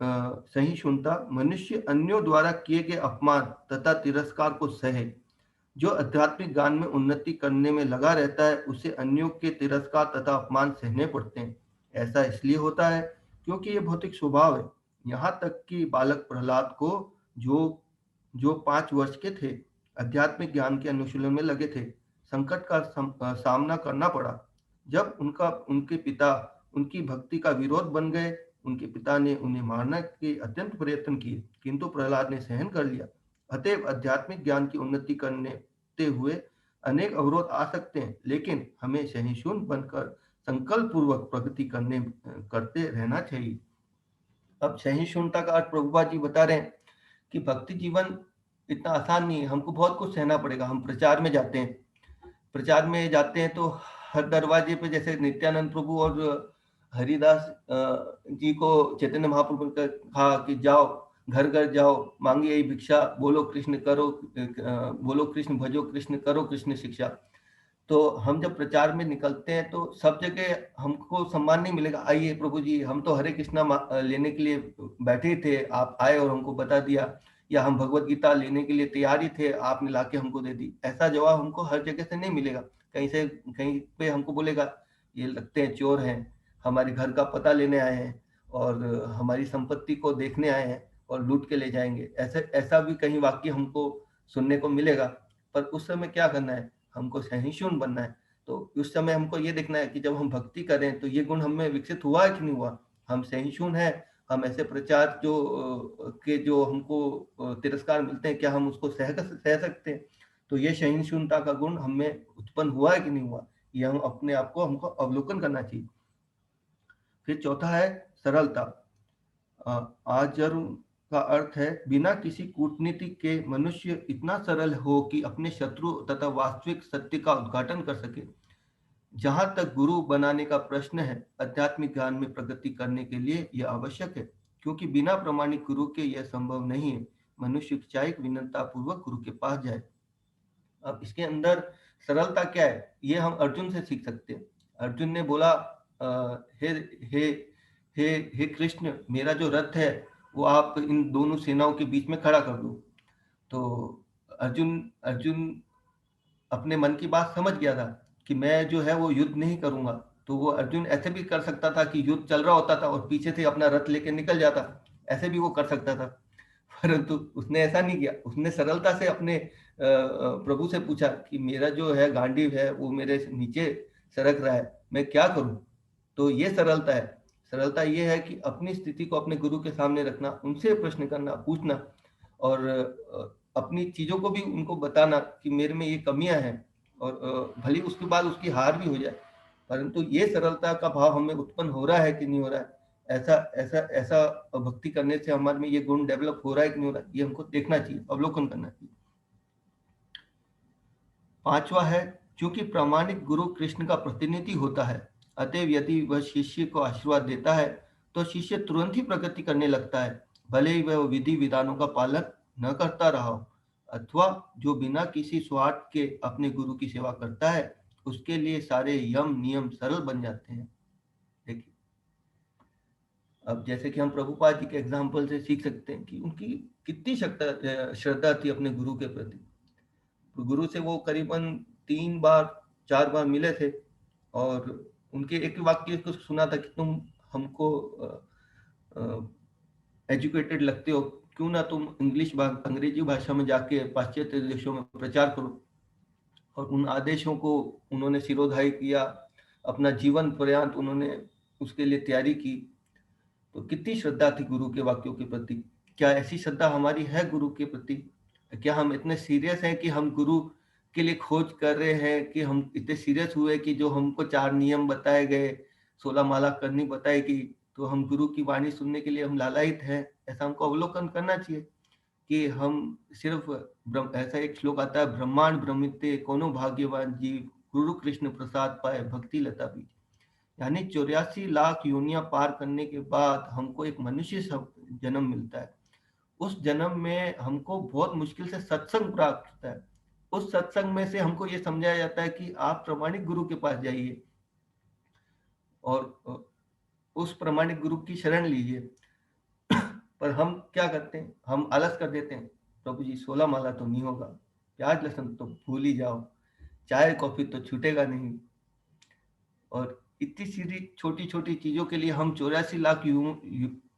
Speaker 1: सहिष्णुता। मनुष्य अन्यों द्वारा किए गए अपमान तथा तिरस्कार को सहे। जो आध्यात्मिक ज्ञान में उन्नति करने में लगा रहता है उसे अन्यों के तिरस्कार तथा अपमान सहने पड़ते हैं। ऐसा इसलिए होता है क्योंकि ये भौतिक स्वभाव है। यहाँ तक कि बालक प्रहलाद को जो जो 5 वर्ष के थे, आध्यात्मिक ज्ञान के अनुशीलन में लगे थे, संकट का सामना करना पड़ा। जब उनके पिता उनकी भक्ति का विरोध बन गए, उनके पिता ने उन्हें मारने के अत्यंत प्रयत्न किए, किंतु प्रहलाद ने सहन कर लिया। अतएव आध्यात्मिक ज्ञान की उन्नति करते हुए अनेक अवरोध आ सकते हैं, लेकिन हमें सहिष्णु बनकर संकल्प पूर्वक प्रगति करते रहना चाहिए। अब सहिष्णुता का अर्थ प्रभुपाद जी बता रहे हैं कि भक्ति जीवन इतना आसान नहीं है, हमको बहुत कुछ सहना पड़ेगा। हम प्रचार में जाते हैं, तो हर दरवाजे पे, जैसे नित्यानंद प्रभु और हरिदास जी को चैतन्य महाप्रभु ने कहा कि जाओ, घर घर जाओ, मांगी यही भिक्षा, बोलो कृष्ण करो, बोलो कृष्ण भजो कृष्ण, करो कृष्ण शिक्षा। तो हम जब प्रचार में निकलते हैं तो सब जगह हमको सम्मान नहीं मिलेगा। आइए प्रभु जी, हम तो हरे कृष्णा लेने के लिए बैठे थे, आप आए और हमको बता दिया, या हम भगवत गीता लेने के लिए तैयार ही थे, आपने लाके हमको दे दी। ऐसा जवाब हमको हर जगह से नहीं मिलेगा। कहीं पे हमको बोलेगा ये लगते हैं चोर हैं, हमारे घर का पता लेने आए हैं और हमारी संपत्ति को देखने आए हैं और लूट के ले जाएंगे। ऐसा भी कहीं वाक्य हमको सुनने को मिलेगा। पर उस समय क्या करना है? हमको सहिष्णु बनना है। तो उस समय हमको ये देखना है कि जब हम भक्ति करें तो ये गुण हमें विकसित हुआ है कि नहीं हुआ। हम सहिष्णु हैं, हम ऐसे प्रचार जो हमको तिरस्कार मिलते हैं, क्या हम उसको सह सकते हैं? तो ये सहिष्णुता का गुण हमें उत्पन्न हुआ है कि नहीं हुआ, ये हम अपने आप को हमको अवलोकन करना चाहिए। फिर चौथा है सरलता। आजर्म का अर्थ है बिना किसी कूटनीति के मनुष्य इतना सरल हो कि अपने शत्रु तथा वास्तविक सत्य का उद्घाटन कर सके। जहां तक गुरु बनाने का प्रश्न है, आध्यात्मिक ज्ञान में प्रगति करने के लिए यह आवश्यक है, क्योंकि बिना प्रमाणिक गुरु के यह संभव नहीं है। मनुष्य चाहे विनम्रता पूर्वक गुरु के पास जाए। अब इसके अंदर सरलता क्या है, ये हम अर्जुन से सीख सकते हैं। अर्जुन ने बोला हे हे हे हे कृष्ण, मेरा जो रथ है वो आप इन दोनों सेनाओं के बीच में खड़ा कर दो। तो अर्जुन अर्जुन अपने मन की बात समझ गया था कि मैं जो है वो युद्ध नहीं करूंगा। तो वो अर्जुन ऐसे भी कर सकता था कि युद्ध चल रहा होता था और पीछे से अपना रथ लेके निकल जाता, ऐसे भी वो कर सकता था। परंतु उसने ऐसा नहीं किया। उसने सरलता से अपने प्रभु से पूछा कि मेरा जो है गांडीव है वो मेरे नीचे सरक रहा है, मैं क्या करूं? तो ये सरलता है। सरलता ये है कि अपनी स्थिति को अपने गुरु के सामने रखना, उनसे प्रश्न करना, पूछना, और अपनी चीजों को भी उनको बताना कि मेरे में ये कमियां हैं, और भले उसके बाद उसकी हार भी हो जाए, परंतु ये सरलता का भाव हमें उत्पन्न हो रहा है कि नहीं हो रहा है, ऐसा ऐसा ऐसा भक्ति करने से हमारे में ये गुण डेवलप हो रहा है कि नहीं हो रहा है, ये हमको देखना चाहिए, अवलोकन करना चाहिए। पांचवा है, चूंकि प्रामाणिक गुरु कृष्ण का प्रतिनिधि होता है, अतएव यदि वह शिष्य को आशीर्वाद देता है तो शिष्य तुरंत ही प्रगति करने लगता है, भले ही वह विधि विधानों का पालन न करता रहा हो। अथवा जो बिना किसी स्वार्थ के अपने गुरु की सेवा करता है, उसके लिए सारे यम नियम सरल बन जाते हैं। देखिए, अब जैसे कि हम प्रभुपाद जी के एग्जाम्पल से सीख सकते हैं कि उनकी कितनी श्रद्धा थी अपने गुरु के प्रति। तो गुरु से वो करीबन 3 बार 4 बार मिले थे, और उनके एक वाक्य को सुना था कि तुम हमको एजुकेटेड लगते हो, क्यों ना तुम अंग्रेजी भाषा में जाके पाश्चात्य देशों में प्रचार करो। और उन आदेशों को उन्होंने सिरोधार्य किया, अपना जीवन पर्यंत उन्होंने उसके लिए तैयारी की। तो कितनी श्रद्धा थी गुरु के वाक्यों के प्रति। क्या ऐसी श्रद्धा हमारी है गुरु के प्रति? क्या हम इतने सीरियस हैं कि हम गुरु के लिए खोज कर रहे हैं, कि हम इतने सीरियस हुए कि जो हमको 4 नियम बताए गए, 16 माला करनी बताई गई, तो हम गुरु की वाणी सुनने के लिए हम लालायित हैं? ऐसा हमको अवलोकन करना चाहिए कि हम सिर्फ ऐसा एक श्लोक आता है, ब्रह्मांड ब्रह्मिते कोनो भाग्यवान जीव, गुरु कृष्ण प्रसाद पाए भक्ति लता बीज। यानी 84 लाख योनियां पार करने के बाद हमको एक मनुष्य जन्म मिलता है। उस जन्म में हमको बहुत मुश्किल से सत्संग प्राप्त होता है। उस सत्संग में से हमको ये समझाया जाता है कि आप प्रामाणिक गुरु के पास जाइए और उस प्रामाणिक गुरु की शरण लीजिए। पर हम क्या करते हैं, हम आलस कर देते हैं, प्रभु जी 16 माला तो नहीं होगा, प्याज लहसुन तो भूल ही जाओ, चाय कॉफी तो छूटेगा नहीं। और इतनी सीधी छोटी छोटी चीजों के लिए हम 84 लाख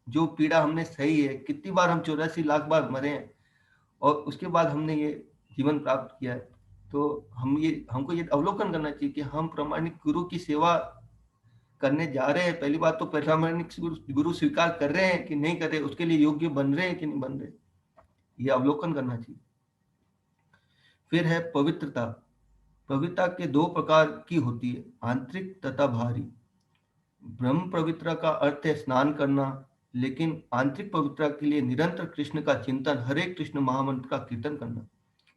Speaker 1: जो पीड़ा हमने सही है, कितनी बार हम 84 लाख बार मरे हैं, और उसके बाद हमने ये जीवन प्राप्त किया है। तो हमको ये अवलोकन करना चाहिए कि हम प्रामाणिक गुरु की सेवा करने जा रहे हैं। पहली बात तो प्रामाणिक गुरु स्वीकार कर रहे हैं कि नहीं कर रहे, उसके लिए योग्य बन रहे हैं कि नहीं बन रहे, ये अवलोकन करना चाहिए। फिर है पवित्रता। पवित्रता के 2 प्रकार की होती है, आंतरिक तथा बाहरी। ब्रह्म पवित्रता का अर्थ है स्नान करना, लेकिन आंतरिक पवित्रता के लिए निरंतर कृष्ण का चिंतन, हरे कृष्ण महामंत्र का कीर्तन करना।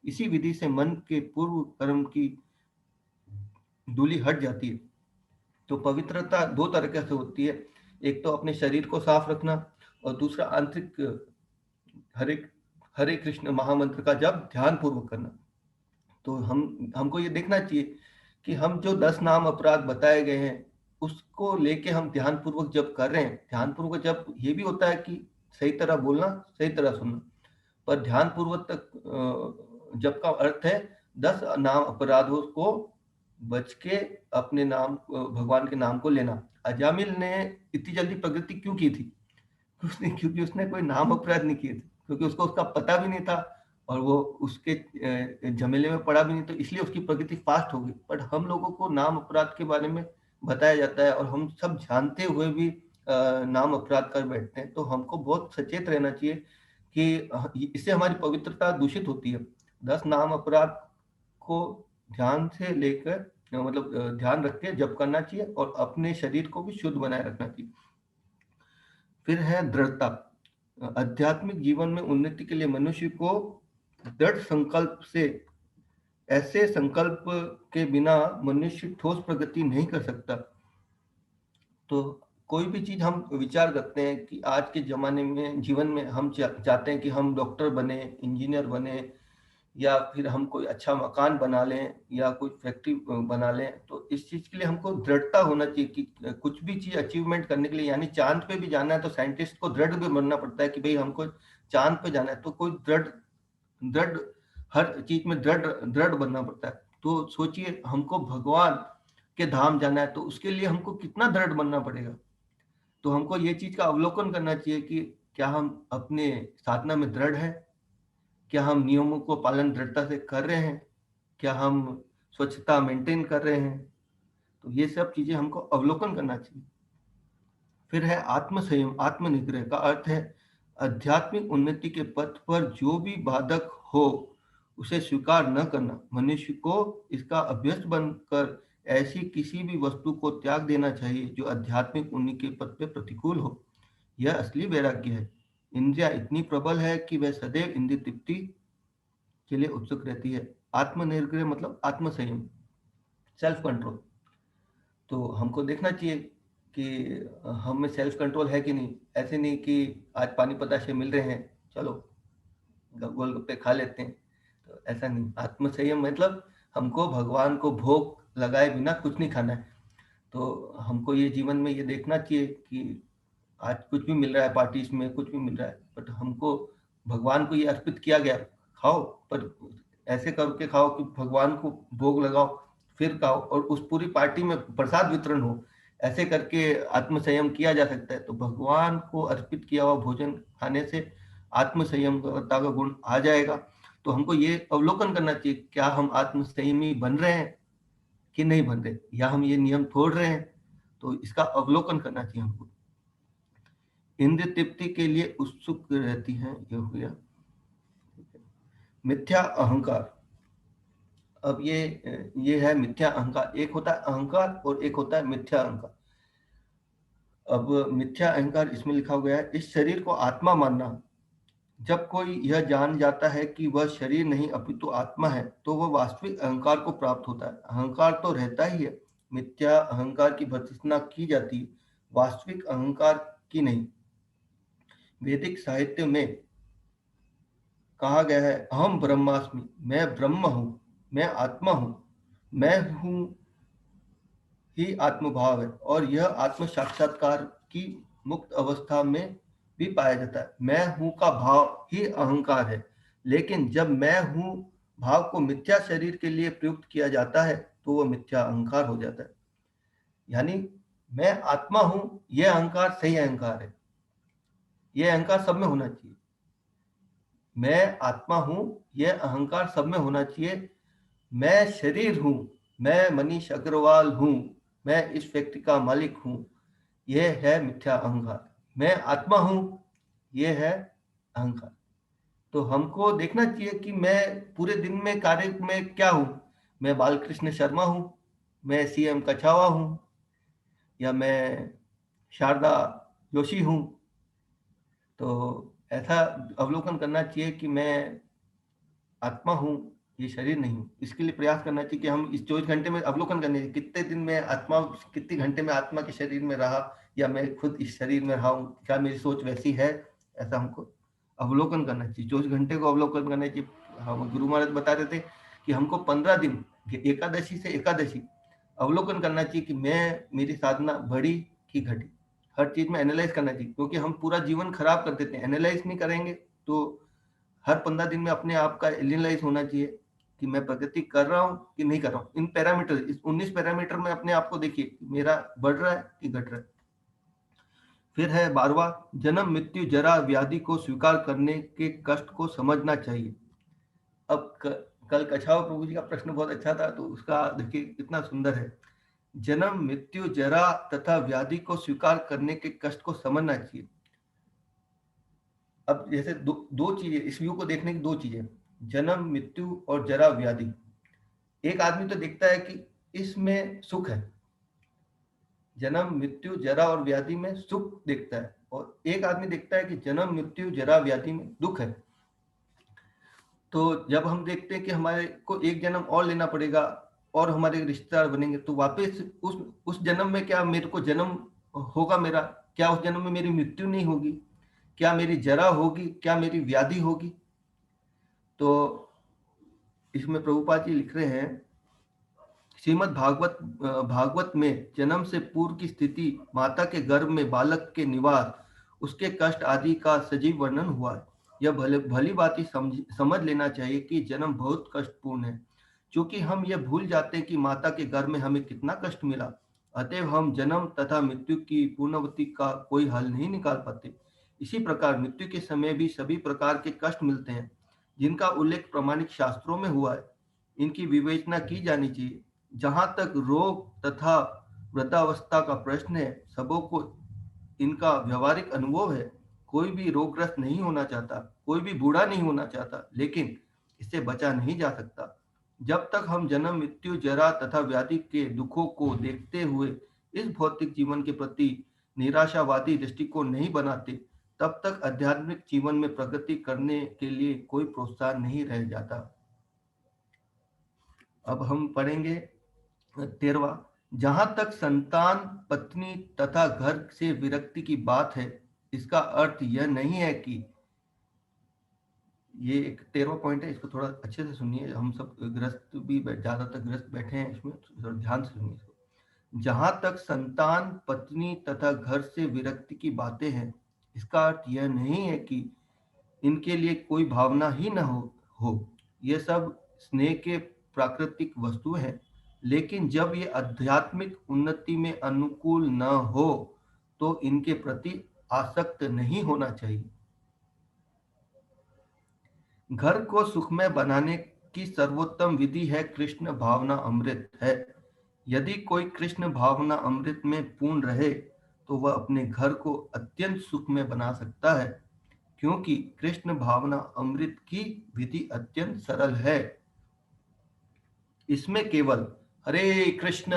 Speaker 1: इसी विधि से मन के पूर्व कर्म की धूलि हट जाती है। तो पवित्रता 2 तरीके से होती है, एक तो अपने शरीर को साफ रखना, और दूसरा आंतरिक हरे हरे कृष्ण महामंत्र का जब ध्यान पूर्वक करना। तो हमको ये देखना चाहिए कि हम जो 10 नाम अपराध बताए गए हैं, उसको लेके हम ध्यान पूर्वक जब कर रहे हैं, ध्यान पूर्वक जब ये भी होता है कि सही तरह बोलना, सही तरह सुनना, पर ध्यान पूर्वक तक जब का अर्थ है 10 नाम अपराधों को बच के अपने नाम भगवान के नाम को लेना। अजामिल ने इतनी जल्दी प्रगति क्यों की थी? क्योंकि उसने कोई नाम अपराध नहीं किए थे, क्योंकि उसको उसका पता भी नहीं था, और वो उसके झमेले में पड़ा भी नहीं, तो इसलिए उसकी प्रगति फास्ट हो गई। बट हम लोगों को नाम अपराध के बारे में बताया जाता है, और हम सब जानते हुए भी नाम अपराध कर बैठते हैं। तो हमको बहुत सचेत रहना चाहिए कि इससे हमारी पवित्रता दूषित होती है। 10 नाम अपराध को ध्यान से लेकर मतलब ध्यान रख के जप करना चाहिए, और अपने शरीर को भी शुद्ध बनाए रखना चाहिए। फिर है दृढ़ता। आध्यात्मिक जीवन में उन्नति के लिए मनुष्य को दृढ़ संकल्प से, ऐसे संकल्प के बिना मनुष्य ठोस प्रगति नहीं कर सकता। तो कोई भी चीज हम विचार करते हैं कि आज के जमाने में जीवन में हम चाहते हैं कि हम डॉक्टर बने, इंजीनियर बने, या फिर हम कोई अच्छा मकान बना लें, या कोई फैक्ट्री बना लें। तो इस चीज के लिए हमको दृढ़ता होना चाहिए कि कुछ भी चीज अचीवमेंट करने के लिए, यानी चांद पे भी जाना है तो साइंटिस्ट को दृढ़ भी बनना पड़ता है कि भाई हमको चांद पे जाना है, तो कोई दृढ़ दृढ़ हर चीज में दृढ़ दृढ़ बनना पड़ता है। तो सोचिए, हमको भगवान के धाम जाना है, तो उसके लिए हमको कितना दृढ़ बनना पड़ेगा। तो हमको ये चीज का अवलोकन करना चाहिए कि क्या हम अपने साधना में दृढ़ है, क्या हम नियमों को पालन दृढ़ता से कर रहे हैं, क्या हम स्वच्छता मेंटेन कर रहे हैं। तो ये सब चीजें हमको अवलोकन करना चाहिए। फिर है आत्म संयम। आत्म निग्रह का अर्थ है आध्यात्मिक उन्नति के पथ पर जो भी बाधक हो उसे स्वीकार न करना, मनुष्य को इसका अभ्यस्त बनकर ऐसी किसी भी वस्तु को त्याग देना चाहिए जो आध्यात्मिक उन्नति के पथ पे प्रतिकूल हो। यह असली वैराग्य है। इंद्रिया इतनी प्रबल है कि वह सदैव इंद्रिय तृप्ति के लिए उत्सुक रहती है। आत्मनिर्ग्रह मतलब आत्मसंयम, सेल्फ कंट्रोल। तो हमको देखना चाहिए कि हम में सेल्फ कंट्रोल है कि नहीं। ऐसे नहीं कि आज पानी पताशे मिल रहे हैं, चलो गोलगप्पे खा लेते हैं। तो ऐसा नहीं। आत्मसंयम मतलब हमको भगवान को भोग लगाए बिना कुछ नहीं खाना है। तो हमको ये जीवन में ये देखना चाहिए कि आज कुछ भी मिल रहा है, पार्टीज में कुछ भी मिल रहा है, बट हमको भगवान को ये अर्पित किया गया, खाओ, पर ऐसे करके खाओ कि भगवान को भोग लगाओ, फिर खाओ, और उस पूरी पार्टी में प्रसाद वितरण हो। ऐसे करके आत्मसंयम किया जा सकता है। तो भगवान को अर्पित किया हुआ भोजन खाने से आत्मसंयमता का गुण आ जाएगा। तो हमको ये अवलोकन करना चाहिए, क्या हम आत्मसंयमी बन रहे हैं कि नहीं बन रहे, या हम ये नियम तोड़ रहे हैं। तो इसका अवलोकन करना चाहिए हमको। इंद्रिय तृप्ति के लिए उत्सुक रहती हैं, ये हो गया। मिथ्या अहंकार। अब ये है मिथ्या अहंकार। एक होता है अहंकार और एक होता है मिथ्या अहंकार। अब मिथ्या अहंकार इसमें लिखा गया है, इस शरीर को आत्मा मानना। जब कोई यह जान जाता है कि वह शरीर नहीं अपितु आत्मा है, तो वह वास्तविक अहंकार को प्राप्त होता है। अहंकार तो रहता ही है, मिथ्या अहंकार की भर्त्सना की जाती है, वास्तविक अहंकार की नहीं। वैदिक साहित्य में कहा गया है, अहम ब्रह्मास्मि, मैं ब्रह्म हूं, मैं आत्मा हूं, मैं हूं ही आत्मभाव है। और यह आत्म साक्षात्कार की मुक्त अवस्था में भी पाया जाता है। मैं हूं का भाव ही अहंकार है, लेकिन जब मैं हूं भाव को मिथ्या शरीर के लिए प्रयुक्त किया जाता है तो वह मिथ्या अहंकार हो जाता है। यानी मैं आत्मा हूं, यह अहंकार सही अहंकार है। यह अहंकार सब में होना चाहिए। मैं आत्मा हूं, यह अहंकार सब में होना चाहिए। मैं शरीर हूं, मैं मनीष अग्रवाल हूं, मैं इस व्यक्ति का मालिक हूं, यह है मिथ्या अहंकार। मैं आत्मा हूं, यह है अहंकार। तो हमको देखना चाहिए कि मैं पूरे दिन में कार्य में क्या हूं। मैं बालकृष्ण शर्मा हूं, मैं सीएम कछावा हूं, या मैं शारदा जोशी हूं। तो ऐसा अवलोकन करना चाहिए कि मैं आत्मा हूँ, ये शरीर नहीं हूँ। इसके लिए प्रयास करना चाहिए कि हम इस 24 घंटे में अवलोकन करने चाहिए, कितने दिन में आत्मा, कितने घंटे में आत्मा के शरीर में रहा, या मैं खुद इस शरीर में रहा हूँ, क्या मेरी सोच वैसी है। ऐसा हमको अवलोकन करना चाहिए, 24 घंटे को अवलोकन करना चाहिए। हम गुरु महाराज बता रहे थे कि हमको 15 दिन एकादशी से एकादशी अवलोकन करना चाहिए कि मैं, मेरी साधना बढ़ी कि घटी। हर चीज में एनालाइज करना चाहिए, क्योंकि हम पूरा जीवन खराब कर देते हैं। एनालाइज नहीं करेंगे तो हर 15 दिन में अपने आप का एनालाइज होना चाहिए कि मैं प्रगति कर रहा हूँ कि नहीं कर रहा हूँ। इन पैरामीटर, इस 19 पैरामीटर में अपने आप को देखिए, मेरा बढ़ रहा है कि घट रहा है। फिर है 12वां, जन्म मृत्यु जरा व्याधि को स्वीकार करने के कष्ट को समझना चाहिए। अब कल कछाव प्रभु जी का प्रश्न बहुत अच्छा था, तो उसका देखिए कितना सुंदर है। जन्म मृत्यु जरा तथा व्याधि को स्वीकार करने के कष्ट को समझना चाहिए। अब जैसे दो चीजें, इस व्यू को देखने की दो चीजें, जन्म मृत्यु और जरा व्याधि। एक आदमी तो देखता है कि इसमें सुख है, जन्म मृत्यु जरा और व्याधि में सुख देखता है, और एक आदमी देखता है कि जन्म मृत्यु जरा व्याधि में दुख है। तो जब हम देखते हैं कि हमारे को एक जन्म और लेना पड़ेगा और हमारे रिश्तेदार बनेंगे, तो वापस उस जन्म में क्या मेरे को जन्म होगा मेरा, क्या उस जन्म में मेरी मृत्यु नहीं होगी, क्या मेरी जरा होगी, क्या मेरी व्याधि होगी। तो इसमें प्रभुपाद जी लिख रहे हैं, श्रीमद् भागवत में जन्म से पूर्व की स्थिति, माता के गर्भ में बालक के निवास, उसके कष्ट आदि का सजीव वर्णन हुआ है। यह भली बात ही समझ लेना चाहिए कि जन्म बहुत कष्टपूर्ण है, क्योंकि हम यह भूल जाते हैं कि माता के गर्भ में हमें कितना कष्ट मिला। अतएव हम जन्म तथा मृत्यु की पूर्णवती का कोई हल नहीं निकाल पाते। इसी प्रकार मृत्यु के समय भी सभी प्रकार के कष्ट मिलते हैं, जिनका उल्लेख प्रमाणिक शास्त्रों में हुआ है। इनकी विवेचना की जानी चाहिए। जहां तक रोग तथा वृद्धावस्था का प्रश्न है, सबों को इनका व्यवहारिक अनुभव है। कोई भी रोगग्रस्त नहीं होना चाहता, कोई भी बूढ़ा नहीं होना चाहता, लेकिन इससे बचा नहीं जा सकता। जब तक हम जन्म, मृत्यु, जरा तथा व्याधि के दुखों को देखते हुए इस भौतिक जीवन के प्रति निराशावादी दृष्टिकोण नहीं बनाते, तब तक आध्यात्मिक जीवन में प्रगति करने के लिए कोई प्रोत्साहन नहीं रह जाता। अब हम पढ़ेंगे 13वां। जहां तक संतान, पत्नी तथा घर से विरक्ति की बात है, इसका अर्थ यह नहीं है कि ये एक 13वां पॉइंट है, इसको थोड़ा अच्छे से सुनिए। हम सब ग्रस्त भी ज्यादातर ग्रस्त बैठे हैं, इसमें थोड़ा ध्यान से सुनिए इसको। जहां तक संतान, पत्नी तथा घर से विरक्ति की बातें हैं, इसका अर्थ यह नहीं है कि इनके लिए कोई भावना ही न हो। ये सब स्नेह के प्राकृतिक वस्तु हैं, लेकिन जब ये आध्यात्मिक उन्नति में अनुकूल न हो तो इनके प्रति आसक्त नहीं होना चाहिए। घर को सुखमय बनाने की सर्वोत्तम विधि है कृष्ण भावना अमृत है। यदि कोई कृष्ण भावना अमृत में पूर्ण रहे तो वह अपने घर को अत्यंत सुखमय बना सकता है, क्योंकि कृष्ण भावना अमृत की विधि अत्यंत सरल है। इसमें केवल हरे कृष्ण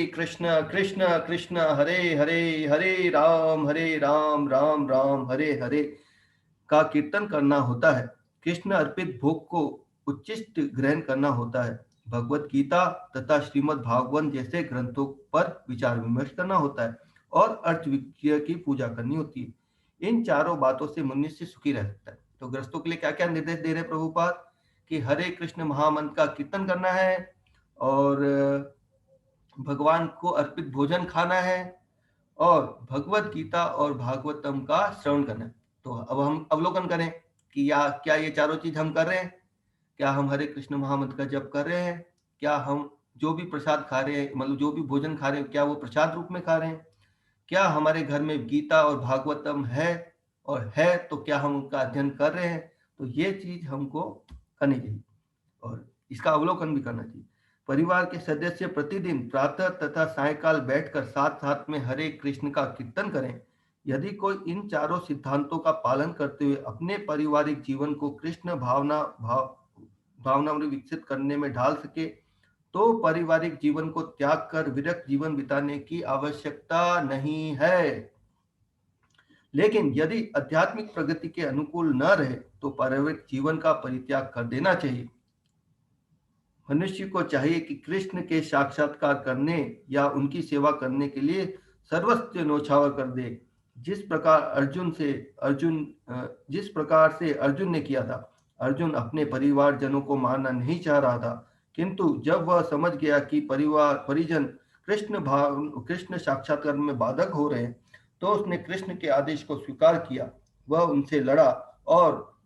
Speaker 1: कृष्ण कृष्ण हरे हरे, हरे राम राम राम हरे हरे का कीर्तन करना होता है। कृष्ण अर्पित भोग को उच्चिष्ट ग्रहण करना होता है। भगवत गीता तथा श्रीमद् भागवत जैसे ग्रंथों पर विचार विमर्श करना होता है और अर्थ विज्ञ की पूजा करनी होती है। इन चारों बातों से मनुष्य सुखी रह सकता है। तो ग्रस्तों के लिए क्या क्या निर्देश दे रहे हैं प्रभुपाद कि हरे कृष्ण महामंत्र का कीर्तन करना है और भगवान को अर्पित भोजन खाना है और भगवत गीता और भागवतम का श्रवण करना है। तो अब हम अवलोकन करें कि या क्या ये चारों चीज हम कर रहे हैं। क्या हम हरे कृष्ण महामंत्र का जप कर रहे हैं? क्या हम जो भी प्रसाद खा रहे हैं, मतलब जो भी भोजन खा रहे हैं, क्या वो प्रसाद रूप में खा रहे हैं? क्या हमारे घर में गीता और भागवतम है, और है तो क्या हम उनका अध्ययन कर रहे हैं? तो ये चीज हमको करनी चाहिए और इसका अवलोकन भी करना चाहिए। परिवार के सदस्य प्रतिदिन प्रातः तथा सायकाल बैठकर साथ साथ में हरे कृष्ण का कीर्तन करें। यदि कोई इन चारों सिद्धांतों का पालन करते हुए अपने पारिवारिक जीवन को कृष्ण भावना में विकसित करने में ढाल सके, तो पारिवारिक जीवन को त्याग कर विरक्त जीवन बिताने की आवश्यकता नहीं है। लेकिन यदि आध्यात्मिक प्रगति के अनुकूल न रहे तो पारिवारिक जीवन का परित्याग कर देना चाहिए। मनुष्य को चाहिए कि कृष्ण के साक्षात्कार करने या उनकी सेवा करने के लिए सर्वस्व न्यौछावर कर दे। जिस प्रकार से अर्जुन ने किया था। अर्जुन अपने परिवारजनों को मारना नहीं चाह रहा था, किंतु जब वह समझ गया कि परिजन कृष्ण साक्षात्कार में बाधक हो रहे हैं, तो उसने कृष्ण के आदेश को स्वीकार किया। वह उनसे लड़ा और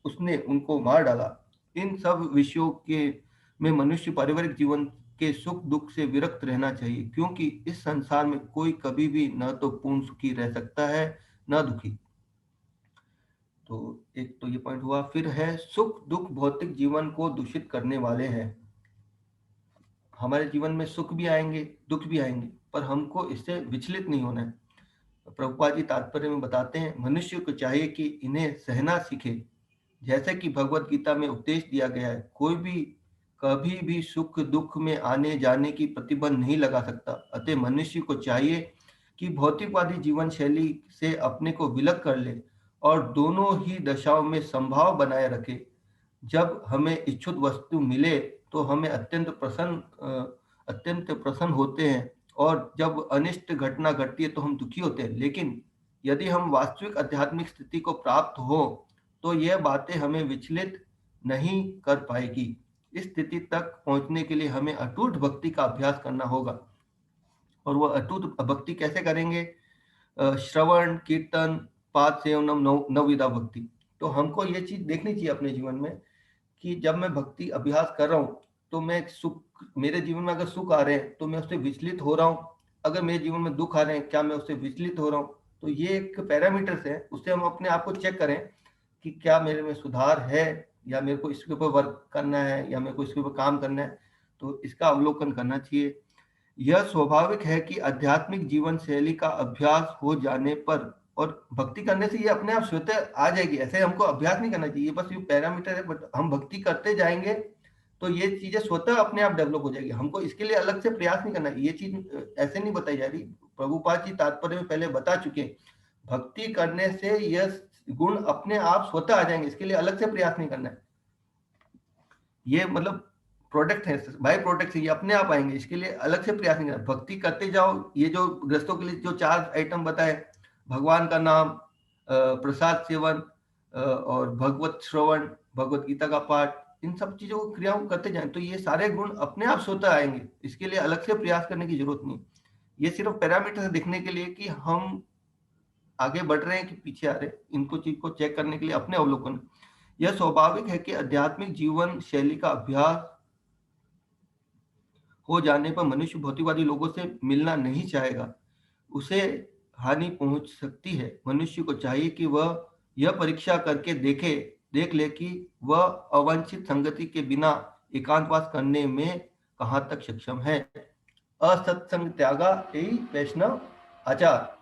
Speaker 1: उसने उनको मार डाला। इन सब विषयों के में मनुष्य पारिवारिक जीवन के सुख दुख से विरक्त रहना चाहिए, क्योंकि इस संसार में कोई कभी भी न तो पूर्ण सुखी रह सकता है न दुखी। तो एक तो ये पॉइंट हुआ। फिर है सुख दुख भौतिक जीवन को दूषित करने वाले हैं। हमारे जीवन में सुख भी आएंगे, दुख भी आएंगे, पर हमको इससे विचलित नहीं होना है। प्रभुपाद जी तात्पर्य में बताते हैं, मनुष्य को चाहिए कि इन्हें सहना सीखे। जैसे कि भगवत गीता में उपदेश दिया गया है, कोई भी कभी भी सुख दुख में आने जाने की प्रतिबंध नहीं लगा सकता। अतः मनुष्य को चाहिए कि भौतिकवादी जीवन शैली से अपने को विलग कर ले और दोनों ही दशाओं में संभाव बनाए रखे। जब हमें इच्छुक वस्तु मिले तो हमें अत्यंत प्रसन्न होते हैं, और जब अनिष्ट घटना घटती है तो हम दुखी होते हैं। लेकिन यदि हम वास्तविक आध्यात्मिक स्थिति को प्राप्त हो तो यह बातें हमें विचलित नहीं कर पाएगी। इस स्थिति तक पहुंचने के लिए हमें अटूट भक्ति का अभ्यास करना होगा। और वह अटूट भक्ति कैसे करेंगे? श्रवण, कीर्तन, पाद सेवनम, नवविधा भक्ति। तो हमको ये चीज देखनी चाहिए अपने जीवन में कि जब मैं भक्ति अभ्यास कर रहा हूँ तो मैं सुख, मेरे जीवन में अगर सुख आ रहे हैं तो मैं उससे विचलित हो रहा हूँ। अगर मेरे जीवन में दुख आ रहे हैं, क्या मैं उससे विचलित हो रहा हूँ? तो ये एक पैरामीटर्स है, उससे हम अपने आप को चेक करें कि क्या मेरे में सुधार है, या मेरे को इसके ऊपर वर्क करना है, या मेरे को इसके ऊपर काम करना है। तो इसका अवलोकन करना चाहिए। यह स्वाभाविक है कि आध्यात्मिक जीवन शैली का अभ्यास हो जाने पर और भक्ति करने से ये अपने आप स्वतः आ जाएगी, ऐसे हमको अभ्यास नहीं करना चाहिए, बस ये पैरामीटर है, बट हम भक्ति करते जाएंगे तो ये चीजें स्वतः अपने आप डेवलप हो जाएगी, हमको इसके लिए अलग से प्रयास नहीं करना। ये चीज ऐसे नहीं बताई जा रही, प्रभुपाद जी तात्पर्य में पहले बता चुके, भक्ति करने से यह गुण अपने आप स्वतः आ जाएंगे, इसके लिए अलग से प्रयास नहीं करना है। ये मतलब प्रोडक्ट है, बाय प्रोडक्ट है, ये अपने आप आएंगे, इसके लिए अलग से प्रयास नहीं करना। भक्ति करते जाओ, ये जो ग्रस्तों के लिए जो 4 आइटम बताए, भगवान का नाम, प्रसाद सेवन, और भगवत श्रवण, भगवत गीता का पाठ, इन सब चीजों को क्रियाओं करते जाएं तो ये सारे गुण अपने आप स्वतः आएंगे, इसके लिए अलग से प्रयास करने की जरूरत नहीं। ये सिर्फ पैरामीटर है देखने के लिए कि हम आगे बढ़ रहे हैं कि पीछे आ रहे हैं, इनको चीज को चेक करने के लिए अपने अवलोकन। यह स्वाभाविक है कि आध्यात्मिक जीवन शैली का अभ्यास हो जाने पर मनुष्य भौतिकवादी लोगों से मिलना नहीं चाहेगा, उसे हानि पहुंच सकती है। मनुष्य को चाहिए कि वह यह परीक्षा करके देख ले कि वह अवांछित संगति के बिना एकांतवास करने में कहाँ तक सक्षम है। असत्संग त्यागा यही वैष्णव आचार।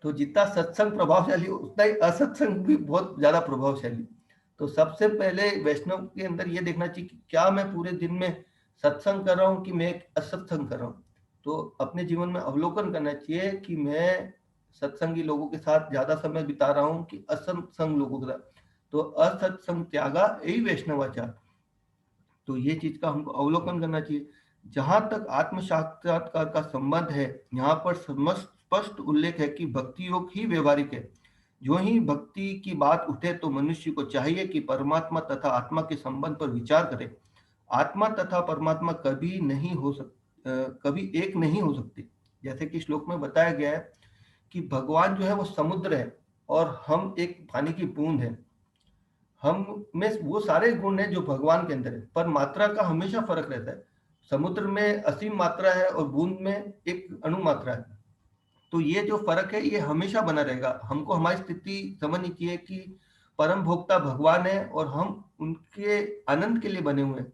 Speaker 1: तो जितना सत्संग प्रभावशाली उतना ही असत्संग भी बहुत ज्यादा प्रभावशाली। तो सबसे पहले वैष्णव के अंदर ये देखना चाहिए कि क्या मैं पूरे दिन में सत्संग कर रहा हूँ कि मैं असत्संग कर रहा हूँ। तो अपने जीवन में अवलोकन करना चाहिए कि मैं सत्संगी लोगों के साथ ज्यादा समय बिता रहा हूँ कि असत्संग लोगों के साथ। तो असत्संग त्यागा यही वैष्णवाचार। तो ये चीज का हमको अवलोकन करना चाहिए। जहां तक आत्म साक्षात्कार का संबंध है, यहाँ पर स्पष्ट उल्लेख है कि भक्ति योग ही व्यवहारिक है। जो ही भक्ति की बात उठे तो मनुष्य को चाहिए कि परमात्मा तथा आत्मा के संबंध पर विचार करे। आत्मा तथा परमात्मा कभी एक नहीं हो सकते। जैसे कि श्लोक में बताया गया है कि भगवान जो है वो समुद्र है और हम एक पानी की बूंद है। हम में वो सारे गुण हैं जो भगवान के अंदर है, पर मात्रा का हमेशा फर्क रहता है। समुद्र में असीम मात्रा है और बूंद में एक अणु मात्रा है। तो ये जो फर्क है ये हमेशा बना रहेगा। हमको हमारी स्थिति समझनी चाहिए कि परम भोक्ता भगवान है और हम उनके आनंद के लिए बने हुए हैं।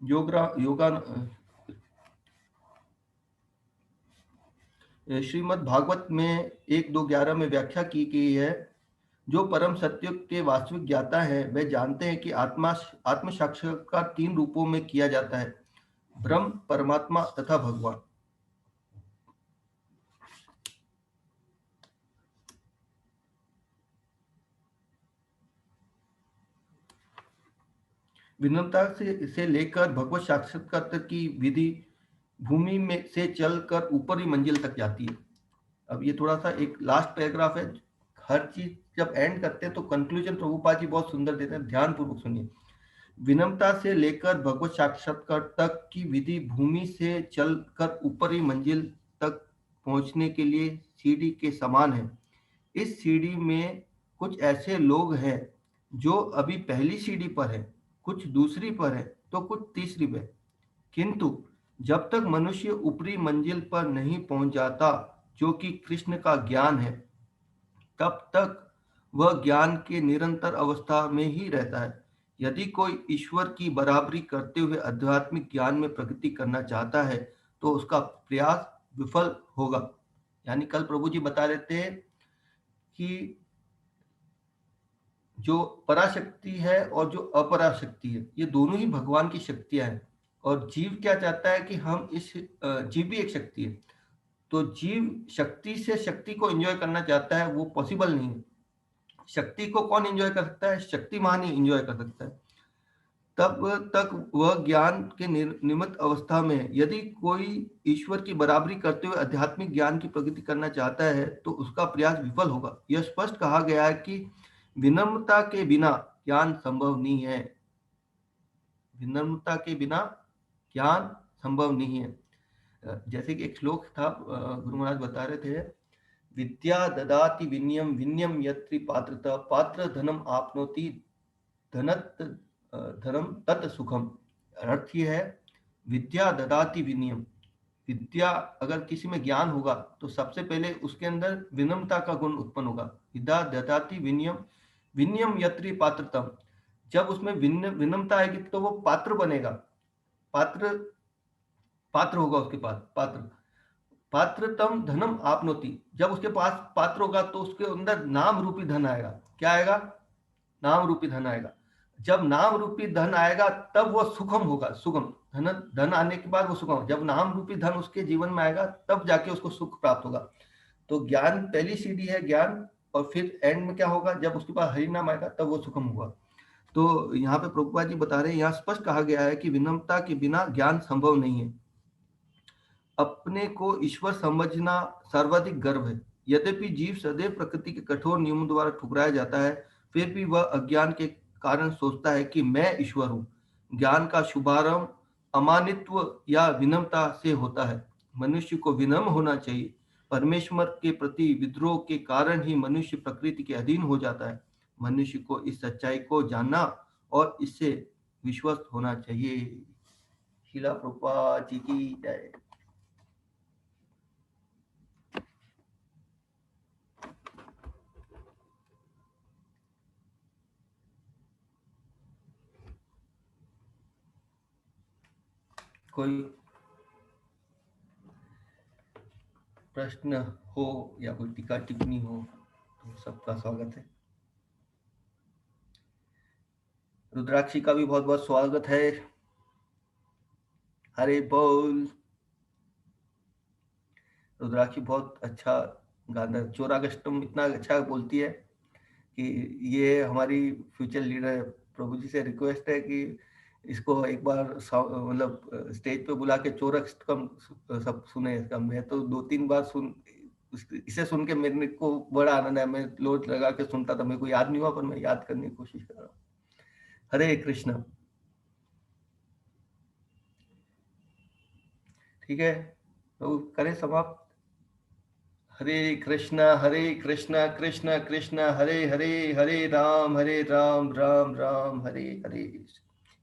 Speaker 1: योगा श्रीमद् भागवत में 1.2.11 में व्याख्या की गई है, जो परम सत्य के वास्तविक ज्ञाता है वे जानते हैं कि आत्म साक्षात्कार 3 रूपों में किया जाता है, ब्रह्म, परमात्मा तथा भगवान। विनम्रता से लेकर भगवत साक्षात्कार तक की विधि भूमि में से चलकर ऊपरी मंजिल तक जाती है। अब ये थोड़ा सा एक लास्ट पैराग्राफ है। हर चीज जब एंड करते हैं तो कंक्लूजन प्रभुपाद जी बहुत सुंदर देते हैं, ध्यान पूर्वक सुनिए। विनम्रता से लेकर भगवत साक्षात्कार तक की विधि भूमि से चलकर ऊपरी मंजिल तक पहुंचने के लिए सीढ़ी के समान है। इस सीढ़ी में कुछ ऐसे लोग हैं जो अभी पहली सीढ़ी पर है, कुछ दूसरी पर है तो कुछ तीसरी पर। किंतु जब तक मनुष्य ऊपरी मंजिल पर नहीं पहुंच जाता, जो कि कृष्ण का ज्ञान है, तब तक वह ज्ञान के निरंतर अवस्था में ही रहता है। यदि कोई ईश्वर की बराबरी करते हुए आध्यात्मिक ज्ञान में प्रगति करना चाहता है तो उसका प्रयास विफल होगा। यानी कल प्रभु जी बता रहे थे कि जो पराशक्ति है और जो अपराशक्ति है, ये दोनों ही भगवान की शक्तियां हैं। और जीव क्या चाहता है कि हम इस जीव भी एक शक्ति है, तो जीव शक्ति से शक्ति को एंजॉय करना चाहता है, वो पॉसिबल नहीं है। शक्ति को कौन एंजॉय कर सकता है? शक्तिमान ही एंजॉय कर सकता है। तब तक वह ज्ञान के निमित्त अवस्था में है। यदि कोई ईश्वर की बराबरी करते हुए आध्यात्मिक ज्ञान की प्रगति करना चाहता है तो उसका प्रयास विफल होगा। यह स्पष्ट कहा गया है कि विनम्रता के बिना ज्ञान संभव नहीं है। विनम्रता के बिना ज्ञान संभव नहीं है। जैसे कि एक श्लोक था, गुरु महाराज बता रहे थे, विद्या ददाति विनयम विनयम यत्रि पात्रता पात्र धनम आपनोति धनत धनम तत् सुखम। अर्थ ये है, विद्या ददाति विनयम, विद्या अगर किसी में ज्ञान होगा तो सबसे पहले उसके अंदर विनम्रता का गुण उत्पन्न होगा। विद्या ददाति विनयम विनयम यत्रि पात्रतम, जब उसमें विनम्रता आएगी तो वो पात्र बनेगा। पात्र पात्र होगा उसके पास, पात्र। पात्रतम धनम आपनोति, जब उसके पास पात्र होगा तो उसके अंदर नाम रूपी धन आएगा। क्या आएगा? नाम रूपी धन आएगा। जब नाम रूपी धन आएगा तब वो सुखम होगा। सुगम धन, धन आने के बाद वो सुखम, जब नाम रूपी धन उसके जीवन में आएगा तब जाके उसको सुख प्राप्त होगा। तो ज्ञान पहली सीढ़ी है, ज्ञान, और फिर एंड में क्या होगा? जब उसके पास हरि नाम आएगा तब वो सुखम होगा। तो यहाँ पे प्रभुपाद जी बता रहे हैं, यहाँ स्पष्ट कहा गया है कि विनम्रता के बिना ज्ञान संभव नहीं है। अपने को ईश्वर समझना सर्वाधिक गर्व है। यद्यपि जीव सदैव प्रकृति के कठोर नियमों द्वारा ठुकराया जाता है, फिर भी वह अज्ञान के कारण सोचता है कि मैं ईश्वर हूँ। ज्ञान का शुभारंभ अमानित्व या विनम्रता से होता है। मनुष्य को विनम्र होना चाहिए। परमेश्वर के प्रति विद्रोह के कारण ही मनुष्य प्रकृति के अधीन हो जाता है। मनुष्य को इस सच्चाई को जानना और इससे विश्वस्त होना चाहिए। शीला प्रभुपाद जी की जय। कोई प्रश्न हो या कोई टीका टिप्पणी हो तो सबका स्वागत है। रुद्राक्षी का भी बहुत बहुत स्वागत है। हरे बोल। रुद्राक्षी बहुत अच्छा गाना, चोरागष्टम इतना अच्छा बोलती है कि ये हमारी फ्यूचर लीडर। प्रभु जी से रिक्वेस्ट है कि इसको एक बार मतलब स्टेज पे बुला के चोरागष्टकम सब सुने इसका। मैं तो 2-3 बार इसे सुन के मेरे को बड़ा आनंद है। मैं लोट लगा के सुनता था, मेरे को याद नहीं हुआ, पर मैं याद करने की कोशिश कर रहा हूँ। हरे कृष्ण। ठीक है, तो करें समाप्त। हरे कृष्ण कृष्ण कृष्ण हरे हरे, हरे राम राम राम हरे हरे।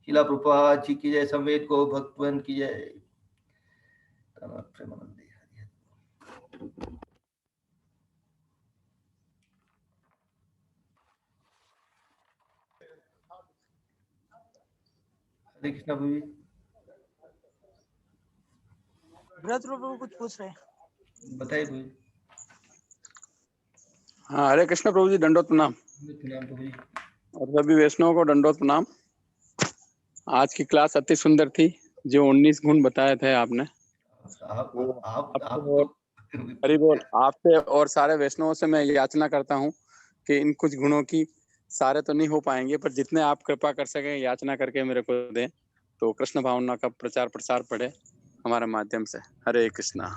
Speaker 1: शीला प्रभुपाद जी की जय। संवेद को भक्तवंत की जय। प्रेमानंद। हरे कृष्णा प्रभु जी।
Speaker 2: व्रत प्रभु कुछ पूछ रहे हैं,
Speaker 1: बताइए प्रभु जी।
Speaker 3: हाँ, हरे कृष्ण प्रभु जी, दंडोत प्रणाम।
Speaker 1: प्रणाम प्रभु जी।
Speaker 3: और सभी वैष्णवों को दंडोत प्रणाम। आज की क्लास अति सुंदर थी। जो 19 गुण बताए थे आपने,
Speaker 1: आप
Speaker 3: हरि बोल। आपसे और सारे वैष्णवों से मैं याचना करता हूँ कि इन कुछ गुणों की, सारे तो नहीं हो पाएंगे, पर जितने आप कृपा कर सकें याचना करके मेरे को दें, तो कृष्ण भावना का प्रचार प्रसार पड़े हमारे माध्यम से। हरे कृष्णा।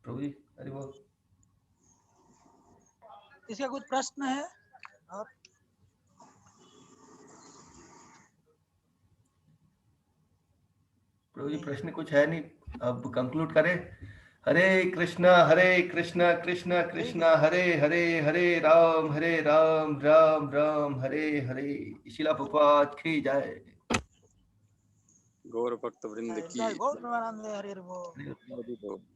Speaker 1: प्रभु जी हरि बोल।
Speaker 2: इसका कुछ प्रश्न है? और
Speaker 1: प्रभु जी प्रश्न कुछ है नहीं, अब कंक्लूड करें। हरे कृष्ण कृष्ण कृष्ण हरे हरे, हरे राम राम राम हरे हरे। शीला प्रभुपाद की जय।
Speaker 3: गौर भक्त वृंद की
Speaker 2: गौर प्रेमानंद हरि बोल।
Speaker 3: जय।